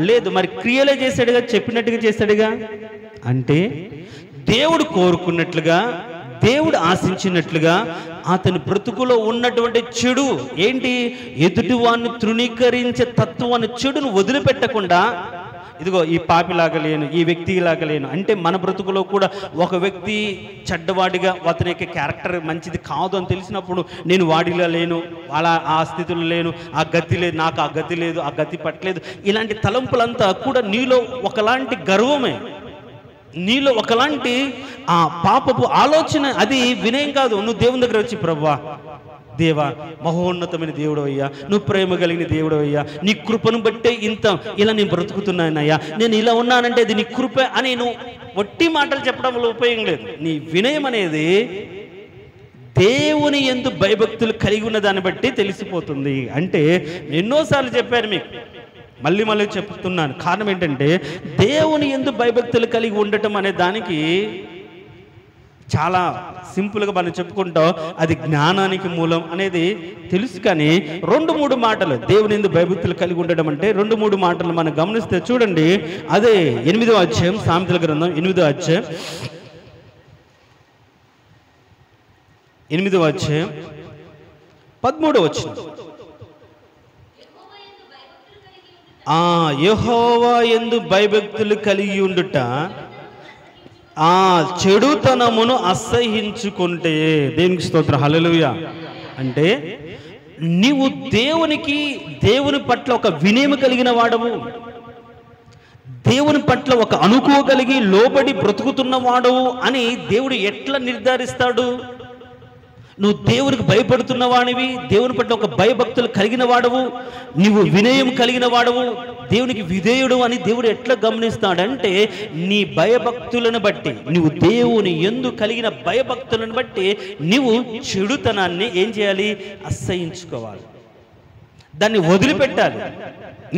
లేదు. మరి క్రియలే చేశాడుగా, చెప్పినట్టుగా చేశాడుగా. అంటే దేవుడు కోరుకున్నట్లుగా, దేవుడు ఆశించినట్లుగా అతని బ్రతుకులో ఉన్నటువంటి చెడు ఏంటి? ఎదుటివాన్ని తృణీకరించే తత్వాన్ని, చెడును వదిలిపెట్టకుండా, ఇదిగో ఈ పాపిలాగా లేను, ఈ వ్యక్తిలాగా లేను అంటే మన బ్రతుకులో కూడా ఒక వ్యక్తి చెడ్డవాడిగా, అతని యొక్క క్యారెక్టర్ మంచిది కాదు అని తెలిసినప్పుడు నేను వాడిలా లేను, అలా ఆ స్థితిలో లేను, ఆ గతి లేదు, నాకు ఆ గతి లేదు, ఆ గతి పట్టలేదు, ఇలాంటి తలంపులంతా కూడా నీలో ఒకలాంటి గర్వమే, నీలో ఒకలాంటి ఆ పాపపు ఆలోచన. అది వినయం కాదు. నువ్వు దేవుని దగ్గర వచ్చి, ప్రభువా, దేవా, మహోన్నతమైన దేవుడు అయ్యా, నువ్వు ప్రేమ కలిగిన దేవుడు అయ్యా, నీ కృపను బట్టే ఇలా నేను బ్రతుకుతున్నానయ్యా, నేను ఇలా ఉన్నానంటే అది నీ కృప అని నువ్వు వట్టి మాటలు చెప్పడంలో ఉపయోగం లేదు. నీ వినయం అనేది దేవుని యందు భయభక్తులు కలిగి ఉన్న దాన్ని బట్టి తెలిసిపోతుంది. అంటే ఎన్నోసార్లు చెప్పాను మీకు, మళ్ళీ చెప్తున్నాను. కారణం ఏంటంటే దేవుని యందు భయభక్తులు కలిగి ఉండటం అనే దానికి చాలా సింపుల్గా మనం చెప్పుకుంటాం, అది జ్ఞానానికి మూలం అనేది తెలుసు. కానీ 2-3 మాటలు దేవుని యందు భయభక్తులు కలిగి ఉండడం అంటే 2-3 మాటలు మనం గమనిస్తే చూడండి. అదే 8వ అధ్యాయం, సామెతల గ్రంథం 8వ అధ్యాయం 13వ వచనం. యెహోవా యందు భయభక్తులు కలిగి ఉండుట చెడుతనమును అసహ్యించుకుంటే. దేవునికి స్తోత్రం, హల్లెలూయా. అంటే నీవు దేవుని పట్ల ఒక వినయం కలిగిన వాడవు, దేవుని పట్ల ఒక అనుకువ కలిగి లోబడి బ్రతుకుతున్న వాడవు అని దేవుడు ఎట్లా నిర్ధారిస్తాడు? నువ్వు దేవునికి భయపడుతున్న వాడివి, దేవుని పట్ల ఒక భయభక్తులు కలిగిన వాడవు, నువ్వు వినయం కలిగిన వాడవు, దేవునికి విధేయుడు అని దేవుడు ఎట్లా గమనిస్తాడంటే నీ భయభక్తులను బట్టి, నువ్వు దేవుని యందు కలిగిన భయభక్తులను బట్టి నువ్వు చెడుతనాన్ని ఏం చేయాలి? అసహ్యించుకోవాలి, దాన్ని వదిలిపెట్టాలి.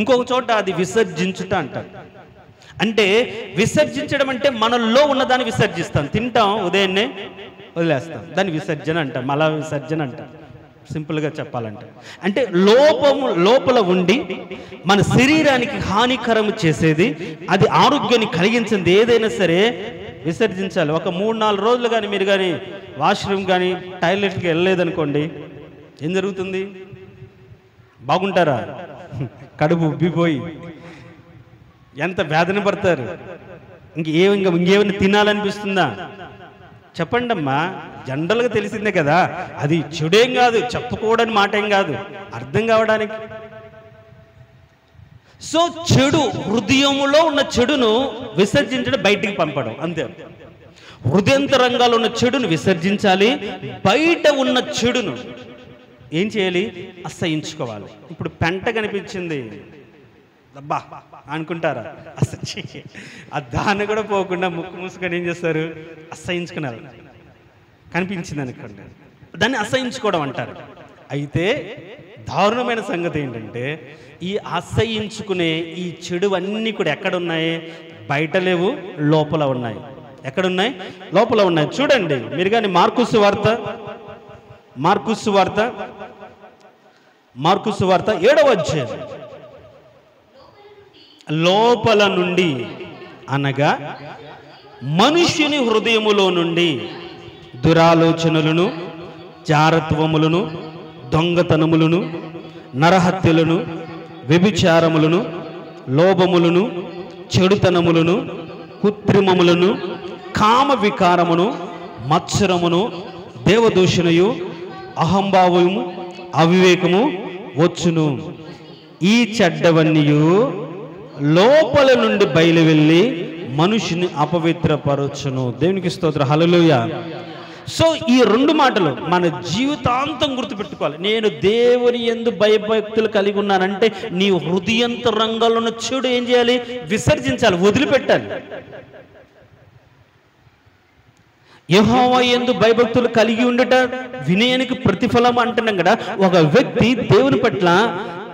ఇంకొక చోట అది విసర్జించుట అంటారు. అంటే విసర్జించడం అంటే మనలో ఉన్నదాన్ని విసర్జిస్తాం, తింటాం ఉదయాన్నే వదిలేస్తాం, దాన్ని విసర్జన అంటాం, మల విసర్జన అంటాం సింపుల్గా చెప్పాలంటే. అంటే లోపల ఉండి మన శరీరానికి హానికరం చేసేది, అది ఆరోగ్యాన్ని కలిగించింది ఏదైనా సరే విసర్జించాలి. ఒక 3-4 రోజులు కానీ మీరు కానీ వాష్రూమ్ కానీ టాయిలెట్కి వెళ్ళలేదనుకోండి, ఏం జరుగుతుంది? బాగుంటారా? కడుపు ఉబ్బిపోయి ఎంత వేదన పడతారు. ఇంకేమైనా తినాలనిపిస్తుందా? చెప్పండి అమ్మా, జనరల్గా తెలిసిందే కదా, అది చెడేం కాదు, చెప్పుకోవడానికి మాట ఏం కాదు, అర్థం కావడానికి. సో చెడు, హృదయంలో ఉన్న చెడును విసర్జించడం, బయటికి పంపడం, అంతే. హృదయంతరంగాల్లో ఉన్న చెడును విసర్జించాలి, బయట ఉన్న చెడును ఏం చేయాలి? అసహ్యించుకోవాలి. ఇప్పుడు పెంట కనిపించింది అబ్బా అనుకుంటారా? ఆ దాన్ని కూడా పోకుండా ముక్కు మూసుకొని ఏం చేస్తారు? అసహ్యించుకున్నారు. కనిపించింది అనుకోండి, దాన్ని అసహ్యించుకోవడం అంటారు. అయితే దారుణమైన సంగతి ఏంటంటే ఈ అసహ్యించుకునే ఈ చెడు అన్నీ కూడా ఎక్కడున్నాయి? బయట లేవు, లోపల ఉన్నాయి. ఎక్కడున్నాయి? లోపల ఉన్నాయి. చూడండి మీరు కానీ మార్కు సువార్త 7వ అధ్యాయం, లోపల నుండి అనగా మనుష్యుని హృదయములో నుండి దురాలోచనలను, జారత్వములను, దొంగతనములను, నరహత్యలను, వ్యభిచారములను, లోభములను, చెడుతనములను, కృత్రిమములను, కామ వికారమును, మత్సరమును, దేవదూషణయు, అహంభావము, అవివేకము వచ్చును. ఈ చెడ్డవన్నీయు లోపల నుండి బయలు వెళ్ళి మనుషుని అపవిత్రపరచును. దేవునికి స్తోత్రం, హల్లెలూయా. సో ఈ 2 మాటలు మన జీవితాంతం గుర్తుపెట్టుకోవాలి. నేను దేవుని యందు భయభక్తులు కలిగి ఉన్నానంటే నీ హృదయంతరంగాల్లో ఉన్న చెడు ఏం చేయాలి? విసర్జించాలి, వదిలిపెట్టాలి. యెహోవా యందు భయభక్తులు కలిగి ఉండుట వినయానికి ప్రతిఫలం అంటున్నాం కదా. ఒక వ్యక్తి దేవుని పట్ల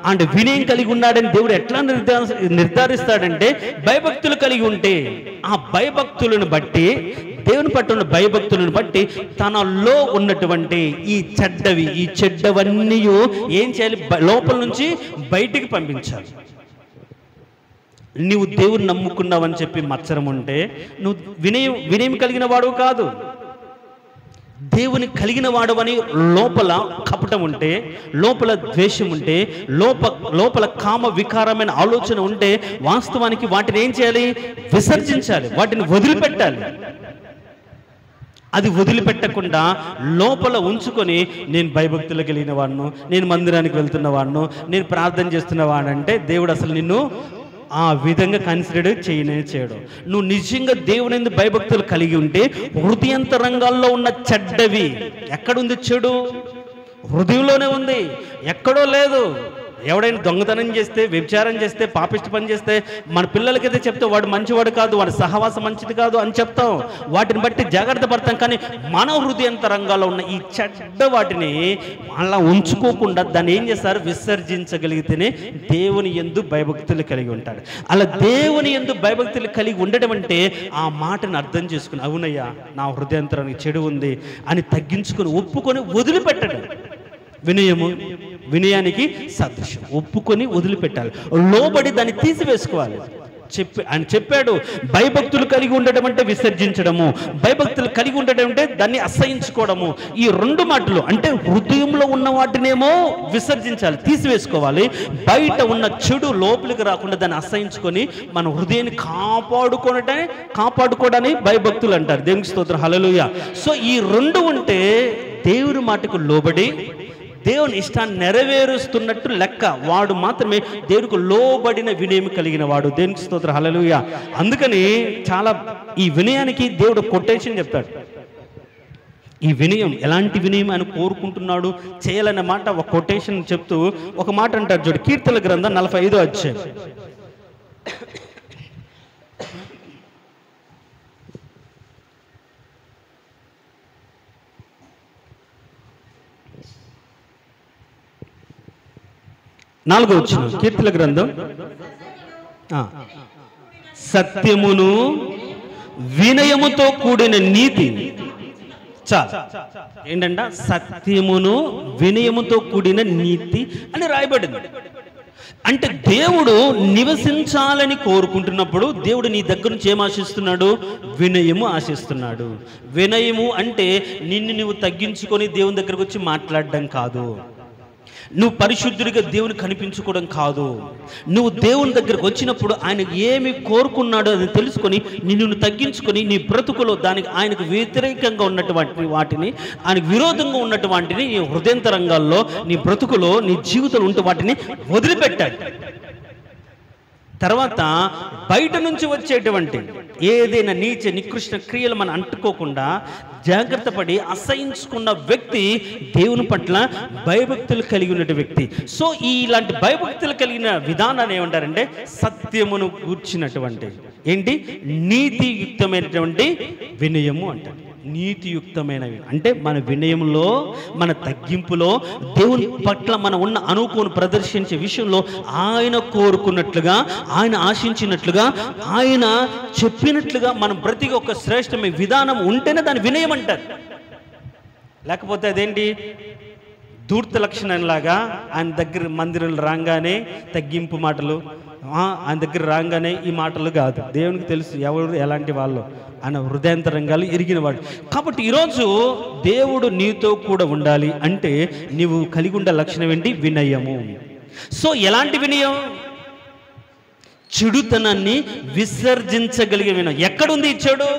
అంటే వినయం కలిగి ఉన్నాడని దేవుడు ఎట్లా నిర్ధారిస్తాడంటే భయభక్తులు కలిగి ఉంటే, ఆ భయభక్తులను బట్టి, దేవుని పట్ల ఉన్న భయభక్తులను బట్టి తనలో ఉన్నటువంటి ఈ చెడ్డవన్నీ ఏం చేయాలి? లోపల నుంచి బయటికి పంపించాలి. నువ్వు దేవుని నమ్ముకున్నావని చెప్పి మత్సరం ఉంటే నువ్వు వినయం కలిగిన వాడు కాదు. దేవుని కలిగిన వాడవని లోపల కపటం ఉంటే, లోపల ద్వేషం ఉంటే, లోపల కామ వికారమైన ఆలోచన ఉంటే వాస్తవానికి వాటిని ఏం చేయాలి? విసర్జించాలి, వాటిని వదిలిపెట్టాలి. అది వదిలిపెట్టకుండా లోపల ఉంచుకొని నేను భయభక్తులు కలిగిన వాడును, నేను మందిరానికి వెళ్తున్న వాడును, నేను ప్రార్థన చేస్తున్న వాడంటే దేవుడు అసలు నిన్ను ఆ విధంగా కన్సిడర్ చేయడం. నువ్వు నిజంగా దేవుని యందు భయభక్తులు కలిగి ఉంటే హృదయంతరంగాల్లో ఉన్న చెడ్డవి ఎక్కడుంది? చెడు హృదయంలోనే ఉంది, ఎక్కడో లేదు. ఎవడైనా దొంగతనం చేస్తే, వ్యభిచారం చేస్తే, పాపిష్టి పని చేస్తే మన పిల్లలకైతే చెప్తే వాడు మంచివాడు కాదు, వాడి సహవాసం మంచిది కాదు అని చెప్తాం, వాటిని బట్టి జాగ్రత్త పడతాం. కానీ మన హృదయంతరంగాల్లో ఉన్న ఈ చెడ్డ వాటిని అలా ఉంచుకోకుండా దాన్ని ఏం చేస్తారు? విసర్జించగలిగితేనే దేవుని యందు భయభక్తులు కలిగి ఉంటాడు. అలా దేవుని యందు భయభక్తులు కలిగి ఉండడం అంటే ఆ మాటను అర్థం చేసుకుని, అవునయ్యా నా హృదయంతరానికి చెడు ఉంది అని తగ్గించుకొని ఒప్పుకొని వదిలిపెట్టడం. వినయానికి సదృశ్యం. ఒప్పుకొని వదిలిపెట్టాలి, లోబడి దాన్ని తీసివేసుకోవాలి. ఆయన చెప్పాడు భయభక్తులు కలిగి ఉండడం అంటే విసర్జించడము, భయభక్తులు కలిగి ఉండడం అంటే దాన్ని అసహించుకోవడము. ఈ 2 మాటలు అంటే హృదయంలో ఉన్న వాటినేమో విసర్జించాలి, తీసివేసుకోవాలి. బయట ఉన్న చెడు లోపలికి రాకుండా దాన్ని అసహించుకొని మన హృదయాన్ని కాపాడుకోవడాన్ని భయభక్తులు అంటారు. దేవునికి స్తోత్రం, హల్లెలూయా. సో ఈ 2 ఉంటే దేవుని మాటకు లోబడి దేవుని ఇష్టాన్ని నెరవేరుస్తున్నట్టు లెక్క. వాడు మాత్రమే దేవునికి లోబడిన వినయం కలిగిన వాడు. దేవునికి స్తోత్రం, హల్లెలూయా. అందుకని చాలా ఈ వినయానికి దేవుడు కొటేషన్ చెప్తాడు. ఈ వినయం ఎలాంటి వినయం ఆయన కోరుకుంటున్నాడు చేయాలనే మాట ఒక కొటేషన్ చెప్తూ ఒక మాట అంటారు చూడు, కీర్తనల గ్రంథం 45వ అధ్యాయం. నాలుగో వచనం, కీర్తనల గ్రంథం. సత్యమును వినయముతో కూడిన నీతి. చాలు, ఏంటంట? సత్యమును వినయముతో కూడిన నీతి అని రాయబడింది. అంటే దేవుడు నివసించాలని కోరుకుంటున్నప్పుడు దేవుడు నీ దగ్గర నుంచి ఏం ఆశిస్తున్నాడు? వినయము ఆశిస్తున్నాడు. వినయము అంటే నిన్ను నువ్వు తగ్గించుకొని దేవుని దగ్గరకు వచ్చి మాట్లాడడం కాదు, నువ్వు పరిశుద్ధుడిగా దేవుని కనిపించుకోవడం కాదు. నువ్వు దేవుని దగ్గరకు వచ్చినప్పుడు ఆయన ఏమి కోరుకున్నాడో అని తెలుసుకొని నిన్ను తగ్గించుకొని నీ బ్రతుకులో దానికి ఆయనకు వ్యతిరేకంగా ఉన్నటువంటి వాటిని, ఆయనకు విరోధంగా ఉన్నటువంటిని నీ హృదయంతరంగాల్లో నీ బ్రతుకులో నీ జీవితంలో ఉంటే వాటిని వదిలిపెట్టాలి. తర్వాత బయట నుంచి వచ్చేటువంటి ఏదైనా నీచ నికృష్ణ క్రియలు మనం అంటుకోకుండా జాగ్రత్త పడి అసహించుకున్న వ్యక్తి దేవుని పట్ల భయభక్తులు కలిగి ఉన్న వ్యక్తి. సో ఇలాంటి భయభక్తులు కలిగిన విధానాన్ని ఏమంటారంటే సత్యమును కూర్చున్నటువంటి ఏంటి? నీతియుక్తమైనటువంటి వినయము అంటారు. నీతియుక్తమైనవి అంటే మన వినయంలో, మన తగ్గింపులో, దేవుని పట్ల మన ఉన్న అనుకోను ప్రదర్శించే విషయంలో ఆయన కోరుకున్నట్లుగా, ఆయన ఆశించినట్లుగా, ఆయన చెప్పినట్లుగా మనం ప్రతి ఒక్క శ్రేష్టమైన విధానం ఉంటేనే దాని వినయం అంటారు. లేకపోతే అదేంటి? ధూర్త లక్షణంలాగా ఆయన దగ్గర మందిరంలో రాగానే తగ్గింపు మాటలు, ఆయన దగ్గర రాగానే ఈ మాటలు కాదు. దేవునికి తెలుసు ఎవరు ఎలాంటి వాళ్ళు, ఆయన హృదయాంతరంగాలు ఎరిగిన వాడు. కాబట్టి ఈరోజు దేవుడు నీతో కూడా ఉండాలి అంటే నీవు కలిగి ఉండే లక్షణం ఏంటి? వినయము. సో ఎలాంటి వినయం? చెడుతనాన్ని విసర్జించగలిగే వినయం. ఎక్కడుంది ఈ చెడు?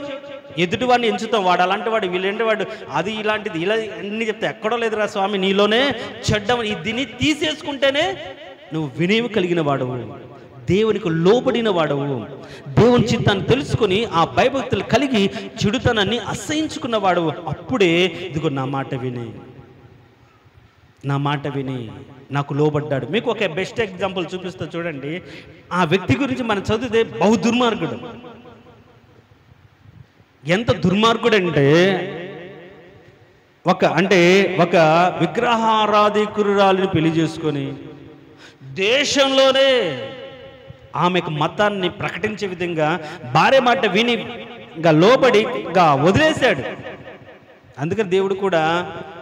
ఎదుటివాడిని ఎంచుతాం, వాడు అలాంటి వాడు, వీళ్ళంటి వాడు, అది ఇలాంటిది, ఇలా అన్ని చెప్తే ఎక్కడో లేదురా స్వామి నీలోనే చెడ్డం. దీన్ని తీసేసుకుంటేనే నువ్వు వినయం కలిగిన వాడవు, దేవునికి లోబడిన వాడవు, దేవుని చిత్తాన్ని తెలుసుకొని ఆ భయభక్తులు కలిగి చెడుతనాన్ని అసహించుకున్న వాడవు. అప్పుడే ఇదిగో నా మాట విని, నా మాట విని నాకు లోబడ్డాడు. మీకు ఒక బెస్ట్ ఎగ్జాంపుల్ చూపిస్తా చూడండి. ఆ వ్యక్తి గురించి మనం చదివితే బహు దుర్మార్గుడు. ఎంత దుర్మార్గుడు అంటే ఒక విగ్రహారాధికురాలిని పెళ్లి చేసుకొని దేశంలోనే ఆమెకు మతాన్ని ప్రకటించే విధంగా భార్య మాట విని లోబడి వదిలేశాడు. అందుకని దేవుడు కూడా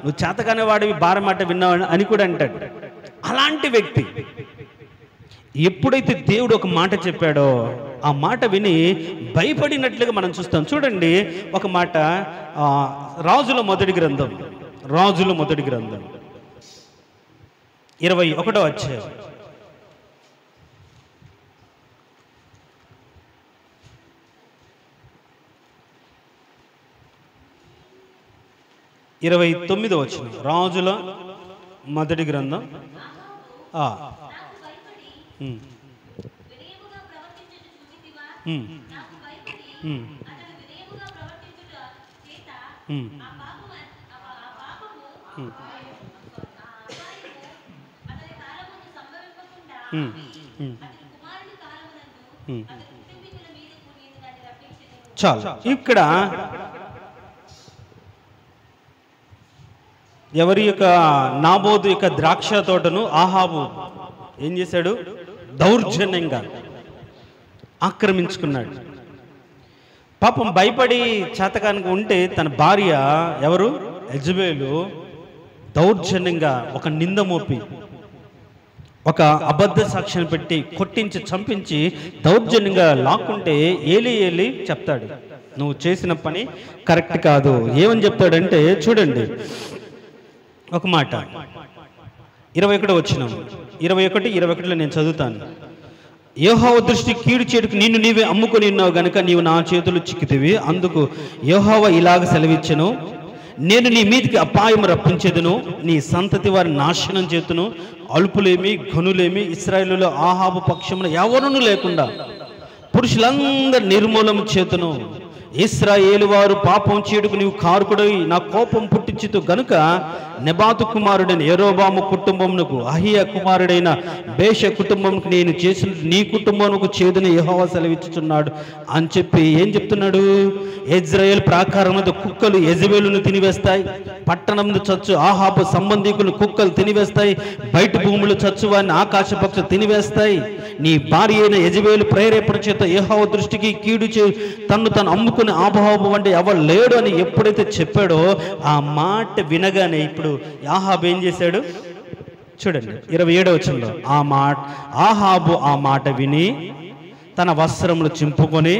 నువ్వు చేతగానే వాడివి భార్య మాట విన్నావు అని కూడా అంటాడు. అలాంటి వ్యక్తి ఎప్పుడైతే దేవుడు ఒక మాట చెప్పాడో ఆ మాట విని భయపడినట్లుగా మనం చూస్తాం. చూడండి ఒక మాట, రాజుల మొదటి గ్రంథం 21వ అధ్యాయం 29వ వచనం. రాజుల మొదటి గ్రంథం చాలు. ఇక్కడ ఎవరి యొక్క నాబోతు యొక్క ద్రాక్ష తోటను ఆహాబు ఏం చేశాడు? దౌర్జన్యంగా ఆక్రమించుకున్నాడు. పాపం భయపడి చేతకానికి ఉంటే తన భార్య ఎవరు? యెజబెలు దౌర్జన్యంగా ఒక నింద మోపి ఒక అబద్ధ సాక్ష్యాన్ని పెట్టి కొట్టించి చంపించి దౌర్జన్యంగా లాక్కుంటే ఏలి చెప్తాడు, నువ్వు చేసిన పని కరెక్ట్ కాదు. ఏమని చెప్తాడంటే చూడండి ఒక మాట, 21వ వచనం, 21:21లో నేను చదువుతాను. యెహోవా దృష్టి కీడు చేటుకు నిన్ను నీవే అమ్ముకొని ఉన్నావు గనుక నీవు నా చేతులు చిక్కితివి. అందుకు యెహోవా ఇలాగ సెలవిచ్చెను, నేను నీ మీదికి అపాయం రప్పించేదను, నీ సంతతి వారిని నాశనం చేతును, అల్పులేమి ఘనులేమి ఇశ్రాయేలులో ఆహాబు పక్షమున ఎవరునూ లేకుండా పురుషులందరూ నిర్మూలం చేతును. ఇశ్రాయేలు వారు పాపం చేయుటకు నీవు కారకుడై నా కోపం పుట్టించుతూ గనుక నెబాతు కుమారుడైన యెరోబాము కుటుంబమునకు అహియా కుమారుడైన బేష కుటుంబమునకు నేను చేసిన నీ కుటుంబమునకు చేదుని యెహోవా సెలవిచ్చుచున్నాడు అని చెప్పి ఏం చెప్తున్నాడు? ఇజ్రాయేల్ ప్రాకారముతో కుక్కలు యెజబెలును తినివేస్తాయి, పట్టణంలో చచ్చు ఆహాబు సంబంధికులు కుక్కలు తినివేస్తాయి, బయట భూములు చచ్చు వారిని ఆకాశ పక్షులు తినివేస్తాయి. నీ భార్య అయిన యెజబెలు ప్రేరేపణ చేత యెహోవా దృష్టికి కీడు చే తను అమ్ముకుని ఆహాబు వంటి ఎవరు లేడు అని ఎప్పుడైతే చెప్పాడో ఆ మాట వినగానే ఇప్పుడు ఆహాబు ఏం చేశాడు చూడండి 27వ వచనంలో, ఆహాబు ఆ మాట విని తన వస్త్రములు చింపుకొని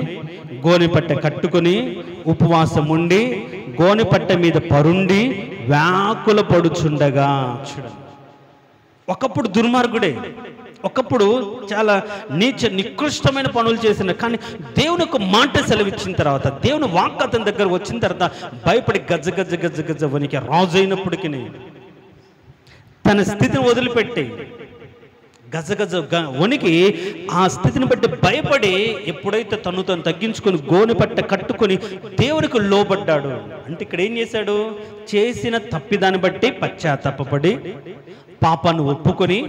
గోనెపట్టె కట్టుకొని ఉపవాసం ఉండి గోనెపట్టె మీద పరుండి వ్యాకుల పడుచుండగా. చూడండి, ఒకప్పుడు దుర్మార్గుడే, ఒకప్పుడు చాలా నికృష్టమైన పనులు చేసిన, కానీ దేవుని ఒక మాట సెలవిచ్చిన తర్వాత, దేవుని వాక్ అతని దగ్గర వచ్చిన తర్వాత భయపడి గజ్జ గజ్జ గజ్జ గజ్జ వనికి రాజు అయినప్పటికీ తన స్థితిని వదిలిపెట్టి గజ గజ వనికి ఆ స్థితిని బట్టి భయపడి ఎప్పుడైతే తను తగ్గించుకొని గోనెపట్టె కట్టుకొని దేవునికి లోబడ్డాడు. అంటే ఇక్కడ ఏం చేశాడు? చేసిన తప్పిదాన్ని బట్టి పశ్చాత్తాపపడి పాపాన్ని ఒప్పుకొని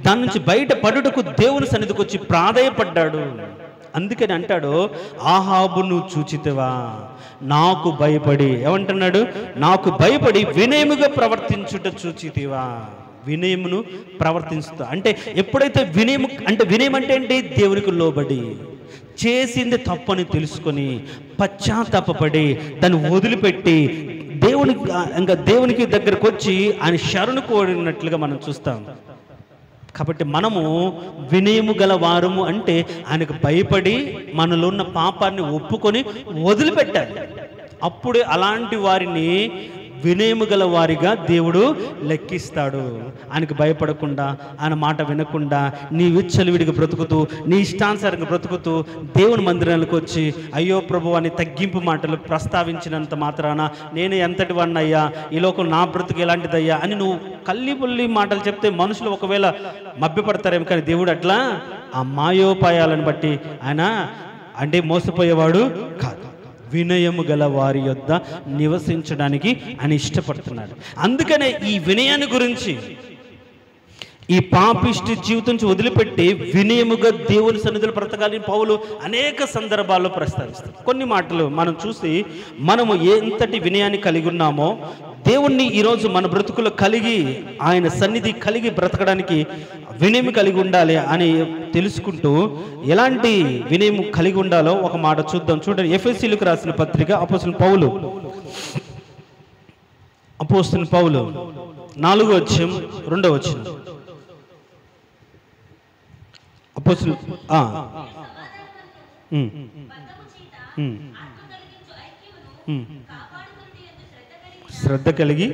దాని నుంచి బయట పడుటకు దేవుని సన్నిధికి వచ్చి ప్రాధేయపడ్డాడు. అందుకని అంటాడు, ఆహాబును చూచితివా నాకు భయపడి, ఏమంటున్నాడు? నాకు భయపడి వినయముగా ప్రవర్తించుట చూచితివా. వినయమును ప్రవర్తించుతా అంటే ఎప్పుడైతే వినయము అంటే వినయం అంటే ఏంటి? దేవునికి లోబడి చేసింది తప్పని తెలుసుకొని పశ్చాత్తాపపడి దాన్ని వదిలిపెట్టి దేవునికి దగ్గరకు వచ్చి ఆయన శరణు కోరినట్లుగా మనం చూస్తాం. కాబట్టి మనము వినయము గల వారము అంటే ఆయనకు భయపడి మనలో ఉన్న పాపాన్ని ఒప్పుకొని వదిలిపెట్టాలి. అప్పుడే అలాంటి వారిని వినయము గల వారిగా దేవుడు లెక్కిస్తాడు. ఆయనకు భయపడకుండా, ఆయన మాట వినకుండా, నీ విచ్చలవిడిగా బ్రతుకుతూ, నీ ఇష్టానుసారంగా బ్రతుకుతూ దేవుని మందిరానికి వచ్చి అయ్యో ప్రభు అని తగ్గింపు మాటలు ప్రస్తావించినంత మాత్రాన నేను ఎంతటి వాడినయ్యా, ఈ లోకం నా బ్రతుకు ఎలాంటిదయ్యా అని నువ్వు కల్లిపుల్లి మాటలు చెప్తే మనుషులు ఒకవేళ మభ్యపడతారేమో, కానీ దేవుడు అట్లా ఆ మాయోపాయాలను బట్టి ఆయన అంటే మోసపోయేవాడు కాదు. వినయము గల వారి యొద్ద నివసించడానికి ఆయన ఇష్టపడుతున్నాడు. అందుకనే ఈ వినయాన్ని గురించి, ఈ పాపిష్టి జీవితం నుంచి వదిలిపెట్టి వినయముగా దేవుని సన్నిధిలో బ్రతకాలని పౌలు అనేక సందర్భాల్లో ప్రస్తావిస్తారు. కొన్ని మాటలు మనం చూసి మనము ఎంతటి వినయాన్ని కలిగి ఉన్నామో, దేవుణ్ణి ఈరోజు మన బ్రతుకులో కలిగి ఆయన సన్నిధి కలిగి బ్రతకడానికి వినయం కలిగి ఉండాలి అని తెలుసుకుంటూ ఎలాంటి వినయం కలిగి ఉండాలో ఒక మాట చూద్దాం. చూడండి, ఎఫెసీయులకు రాసిన పత్రిక అపోస్తలుడైన పౌలు 4వ అధ్యాయం 2వ వచనం. అపోస్తలు శ్రద్ధ కలిగి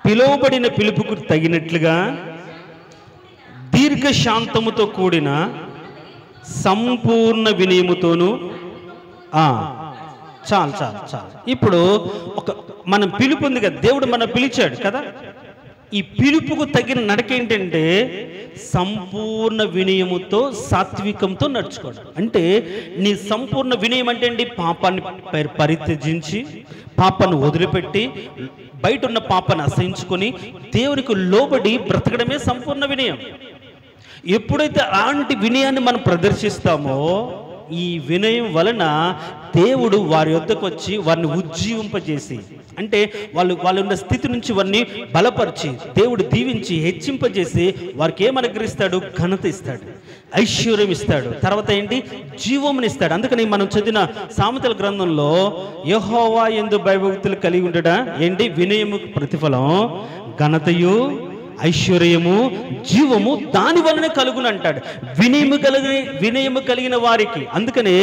పిలువబడిన పిలుపుకు తగినట్లుగా దీర్ఘశాంతముతో కూడిన సంపూర్ణ వినయముతోను. చాలు చాలు చాలు. ఇప్పుడు మనం పిలుపు ఉంది కదా, దేవుడు మనం పిలిచాడు కదా, ఈ పిలుపుకు తగిన నడక ఏంటంటే సంపూర్ణ వినయముతో సాత్వికంతో నడుచుకోవడం. అంటే నీ సంపూర్ణ వినయం అంటే ఏంటి? పాపాన్ని పరిత్యజించి పాపాన్ని వదిలిపెట్టి బయట ఉన్న పాపాన్ని అసహించుకొని దేవునికి లోబడి బ్రతకడమే సంపూర్ణ వినయం. ఎప్పుడైతే అలాంటి వినయాన్ని మనం ప్రదర్శిస్తామో ఈ వినయం వలన దేవుడు వారి యొద్దకు వచ్చి వారిని ఉజ్జీవింపజేసి, అంటే వాళ్ళు ఉన్న స్థితి నుంచి వారిని బలపరిచి దేవుడు దీవించి హెచ్చింపజేసి వారికి ఏమనుగ్రహిస్తాడు? ఘనత ఇస్తాడు, ఐశ్వర్యం ఇస్తాడు, తర్వాత ఏంటి? జీవమునిస్తాడు. అందుకని మనం చదివిన సామెతల గ్రంథంలో యెహోవా యందు భయభక్తులు కలిగి ఉండట ఏంటి? వినయము ప్రతిఫలం, ఘనతయు, ఐశ్వర్యము, జీవము దాని వలనే కలుగును అంటాడు. వినయము కలిగిన వారికి. అందుకనే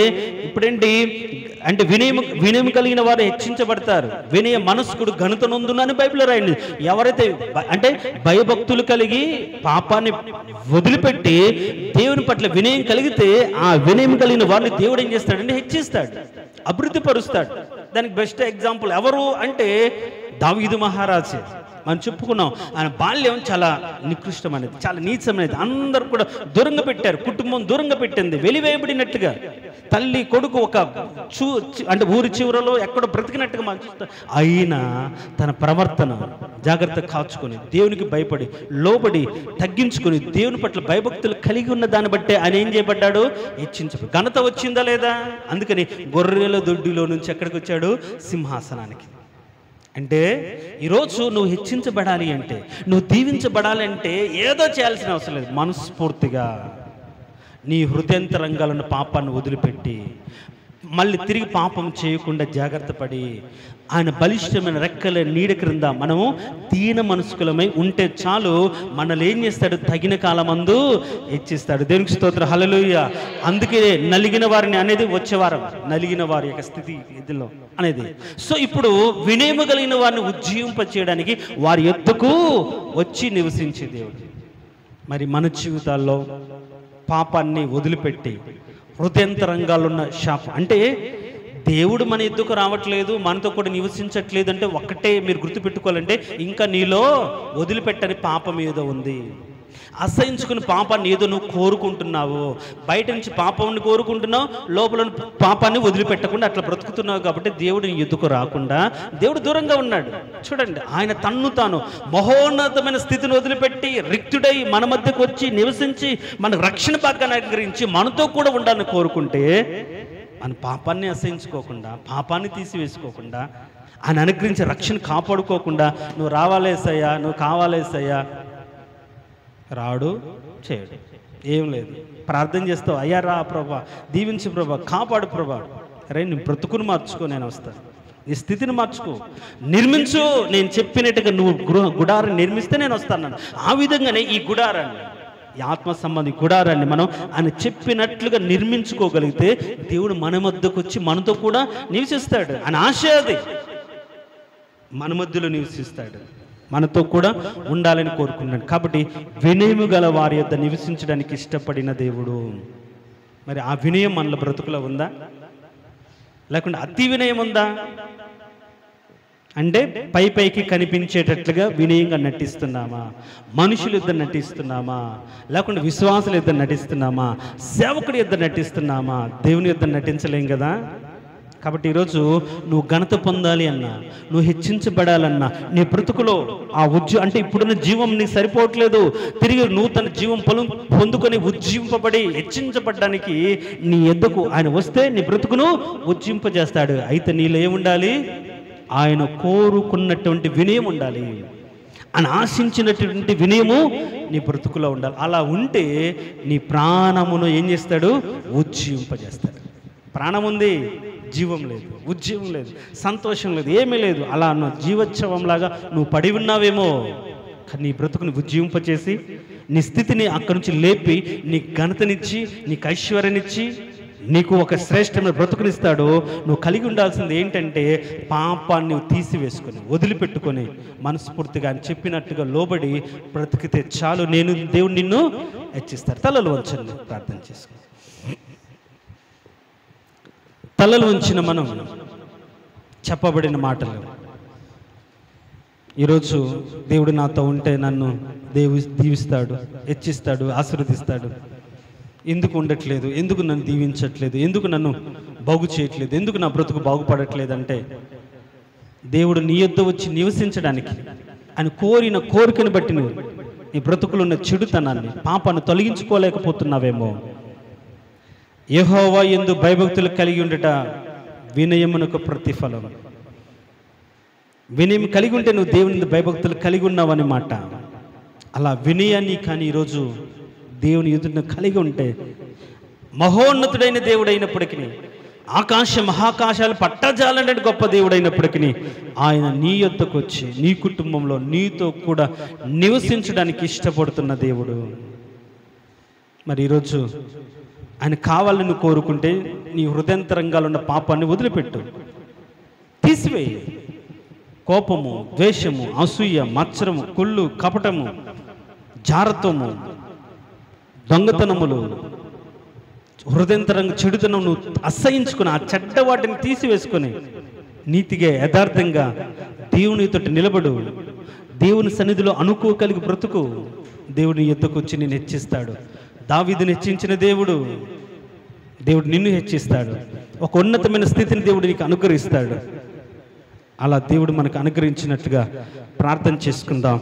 ఇప్పుడేంటి అంటే వినయం కలిగిన వారు హెచ్చించబడతారు. వినయ మనస్కుడు ఘనత నొందును అని బైబిల్లో రాయండి. ఎవరైతే అంటే భయభక్తులు కలిగి పాపాన్ని వదిలిపెట్టి దేవుని పట్ల వినయం కలిగితే ఆ వినయం కలిగిన వారిని దేవుడు ఏం చేస్తాడంటే హెచ్చిస్తాడు, అభివృద్ధి పరుస్తాడు. దానికి బెస్ట్ ఎగ్జాంపుల్ ఎవరు అంటే దావీదు మహారాజు. మనం చెప్పుకున్నాం. ఆయన బాల్యం చాలా నికృష్టమైనది, చాలా నీచమైనది. అందరూ కూడా దూరంగా పెట్టారు, కుటుంబం దూరంగా పెట్టింది, వెలివేయబడినట్టుగా. తల్లి కొడుకు ఒక అంటే ఊరి చివరలో ఎక్కడో బ్రతికినట్టుగా మనం చూస్తాం. అయినా తన ప్రవర్తన జాగ్రత్తగా కాచుకొని, దేవునికి భయపడి, లోబడి, తగ్గించుకొని, దేవుని పట్ల భయభక్తులు కలిగి ఉన్న దాన్ని బట్టే ఆయన ఏం చేయబడ్డాడు? హెచ్చించబడి. ఘనత వచ్చిందా లేదా? అందుకని గొర్రెల దొడ్డిలో నుంచి ఎక్కడికి వచ్చాడు? సింహాసనానికి. అంటే ఈరోజు నువ్వు హెచ్చించబడాలి అంటే, నువ్వు దీవించబడాలి అంటే ఏదో చేయాల్సిన అవసరం లేదు. మనస్ఫూర్తిగా నీ హృదయంతరంగాలను పాపాన్ని వదిలిపెట్టి మళ్ళీ తిరిగి పాపం చేయకుండా జాగ్రత్త పడి ఆయన బలిష్టమైన రెక్కల నీడ క్రింద మనము దీన మనస్కులమై ఉంటే చాలు. మనల్ని ఏం చేస్తాడు? తగిన కాలమందు హెచ్చిస్తాడు. దేవునికి స్తోత్రం, హల్లెలూయా. అందుకే నలిగిన వారిని అనేది వచ్చేవారం, నలిగిన వారి యొక్క స్థితి ఇదిలో అనేది. సో ఇప్పుడు వినయము కలిగిన వారిని ఉజ్జీవింప చేయడానికి వారి యొద్దకు వచ్చి నివసించే దేవుడు. మరి మన జీవితాల్లో పాపాన్ని వదిలిపెట్టి హృదయంతరంగాల్లో ఉన్న శాపం అంటే దేవుడు మన ఎద్దుకు రావట్లేదు, మనతో కూడా నివసించట్లేదు అంటే ఒక్కటే మీరు గుర్తుపెట్టుకోవాలంటే, ఇంకా నీలో వదిలిపెట్టని పాపం ఏదో ఉంది. అసహించుకుని పాపాన్ని ఏదో నువ్వు కోరుకుంటున్నావు, బయట నుంచి పాపాన్ని కోరుకుంటున్నావు, లోపల పాపాన్ని వదిలిపెట్టకుండా అట్లా బ్రతుకుతున్నావు. కాబట్టి దేవుడు నీ ఎద్దుకు రాకుండా దేవుడు దూరంగా ఉన్నాడు. చూడండి, ఆయన తన్ను తాను మహోన్నతమైన స్థితిని వదిలిపెట్టి రిక్తుడై మన మధ్యకు వచ్చి నివసించి మనకు రక్షణ భాగ్యాన్ని అనుగ్రహించి మనతో కూడా ఉండాలని కోరుకుంటే, మన పాపాన్ని అసహించుకోకుండా, పాపాన్ని తీసివేసుకోకుండా, ఆయన అనుగ్రహించే రక్షణ కాపాడుకోకుండా నువ్వు రావాలేసయ్యా, నువ్వు కావాలేసయ్యా, రాడు, చేయడు, ఏం లేదు. ప్రార్థన చేస్తావు, అయ్యా రా ప్రభా, దీవించు ప్రభా, కాపాడు ప్రభా. అరే నీ బ్రతుకుని మార్చుకో, నేను వస్తాను. నీ స్థితిని మార్చుకో, నిర్మించు. నేను చెప్పినట్టుగా నువ్వు గుడారాన్ని నిర్మిస్తే నేను వస్తాను. ఆ విధంగానే ఈ గుడారాన్ని, ఈ ఆత్మ సంబంధి గుడారాన్ని మనం ఆయన చెప్పినట్లుగా నిర్మించుకోగలిగితే దేవుడు మన మధ్యకు వచ్చి మనతో కూడా నివసిస్తాడు. ఆయన ఆశ అది, మన మధ్యలో నివసిస్తాడు, మనతో కూడా ఉండాలని కోరుకున్నాడు. కాబట్టి వినయము గల వారి యొద్ద నివసించడానికి ఇష్టపడిన దేవుడు. మరి ఆ వినయం మనలో బ్రతుకులో ఉందా? లేకుంటే అతి వినయం ఉందా? అంటే పైకి కనిపించేటట్లుగా వినయంగా నటిస్తున్నామా? మనుషుల యొద్ద నటిస్తున్నామా? లేకుంటే విశ్వాసుల యొద్ద నటిస్తున్నామా? సేవకుడి యొద్ద నటిస్తున్నామా? దేవుని యొద్ద నటించలేం కదా. కాబట్టి ఈరోజు నువ్వు ఘనత పొందాలి అన్నా, నువ్వు హెచ్చించబడాలన్నా, నీ బ్రతుకులో ఆ అంటే ఇప్పుడున్న జీవం నీకు సరిపోవట్లేదు, తిరిగి నూతన జీవం పొందుకొని ఉజ్జీవింపబడి హెచ్చించబడ్డానికి నీ ఎద్దకు ఆయన వస్తే నీ బ్రతుకును ఉజ్జింపజేస్తాడు. అయితే నీలో ఏముండాలి? ఆయన కోరుకున్నటువంటి వినయం ఉండాలి, ఆయన ఆశించినటువంటి వినయము నీ బ్రతుకులో ఉండాలి. అలా ఉంటే నీ ప్రాణమును ఏం చేస్తాడు? ఉజ్జీవింపజేస్తాడు. ప్రాణం ఉంది, జీవం లేదు, ఉజ్జీవం లేదు, సంతోషం లేదు, ఏమీ లేదు. అలా నువ్వు జీవోత్సవంలాగా నువ్వు పడి ఉన్నావేమో, కానీ నీ బ్రతుకుని ఉజ్జీవింపచేసి నీ స్థితిని అక్కడి నుంచి లేపి నీకు ఘనతనిచ్చి, నీకు ఐశ్వర్యనిచ్చి, నీకు ఒక శ్రేష్టమైన బ్రతుకునిస్తాడు. నువ్వు కలిగి ఉండాల్సింది ఏంటంటే పాపాన్ని తీసివేసుకొని, వదిలిపెట్టుకొని, మనస్ఫూర్తిగా అని చెప్పినట్టుగా లోబడి బ్రతికితే చాలు. దేవుడు నిన్ను హెచ్చిస్తాడు. తలలు వంచండి, ప్రార్థన చేసుకో. తలలు ఉంచిన మనం చెప్పబడిన మాటలు, ఈరోజు దేవుడు నాతో ఉంటే నన్ను దీవిస్తాడు, హెచ్చిస్తాడు, ఆశీర్వదిస్తాడు. ఎందుకు ఉండట్లేదు? ఎందుకు నన్ను దీవించట్లేదు? ఎందుకు నన్ను బాగు చేయట్లేదు? ఎందుకు నా బ్రతుకు బాగుపడట్లేదంటే, దేవుడు నీ యొద్ద వచ్చి నివసించడానికి ఆయన కోరిన కోరికను బట్టి నువ్వు నీ బ్రతుకులో ఉన్న చెడుతనాన్ని, పాపాన్ని తొలగించుకోలేకపోతున్నావేమో. యెహోవా యందు భయభక్తులు కలిగి ఉండట వినయమునకు ప్రతిఫలం. వినయం కలిగి ఉంటే నువ్వు దేవుని భయభక్తులు కలిగి ఉన్నావని మాట. అలా వినయాన్ని కానీ ఈరోజు దేవుని ఎదుట కలిగి ఉంటే, మహోన్నతుడైన దేవుడైనప్పటికీ, ఆకాశ మహాకాశాలు పట్టజాలనే గొప్ప దేవుడైనప్పటికీ ఆయన నీ యొద్దకు వచ్చి నీ కుటుంబంలో నీతో కూడా నివసించడానికి ఇష్టపడుతున్న దేవుడు. మరి ఈరోజు ఆయన కావాలని కోరుకుంటే నీ హృదయంతరంగాలు ఉన్న పాపాన్ని వదిలిపెట్టు, తీసివేయి. కోపము, ద్వేషము, అసూయ, మత్సరము, కుళ్ళు, కపటము, జారత్వము, దొంగతనములు, హృదయంతరంగా చెడుతనం నువ్వు అసహించుకుని ఆ చెడ్డ వాటిని తీసివేసుకొని నీతిగా యథార్థంగా దేవునితో నిలబడు. దేవుని సన్నిధిలో అనుకోగలిగి బ్రతుకు. దేవుని యుద్ధకు వచ్చి నిన్ను హెచ్చిస్తాడు. దావీదుని హెచ్చించిన దేవుడు నిన్ను హెచ్చిస్తాడు. ఒక ఉన్నతమైన స్థితిని దేవుడు నీకు అనుగ్రహిస్తాడు. అలా దేవుడు మనకు అనుగ్రహించినట్టుగా ప్రార్థన చేసుకుందాం.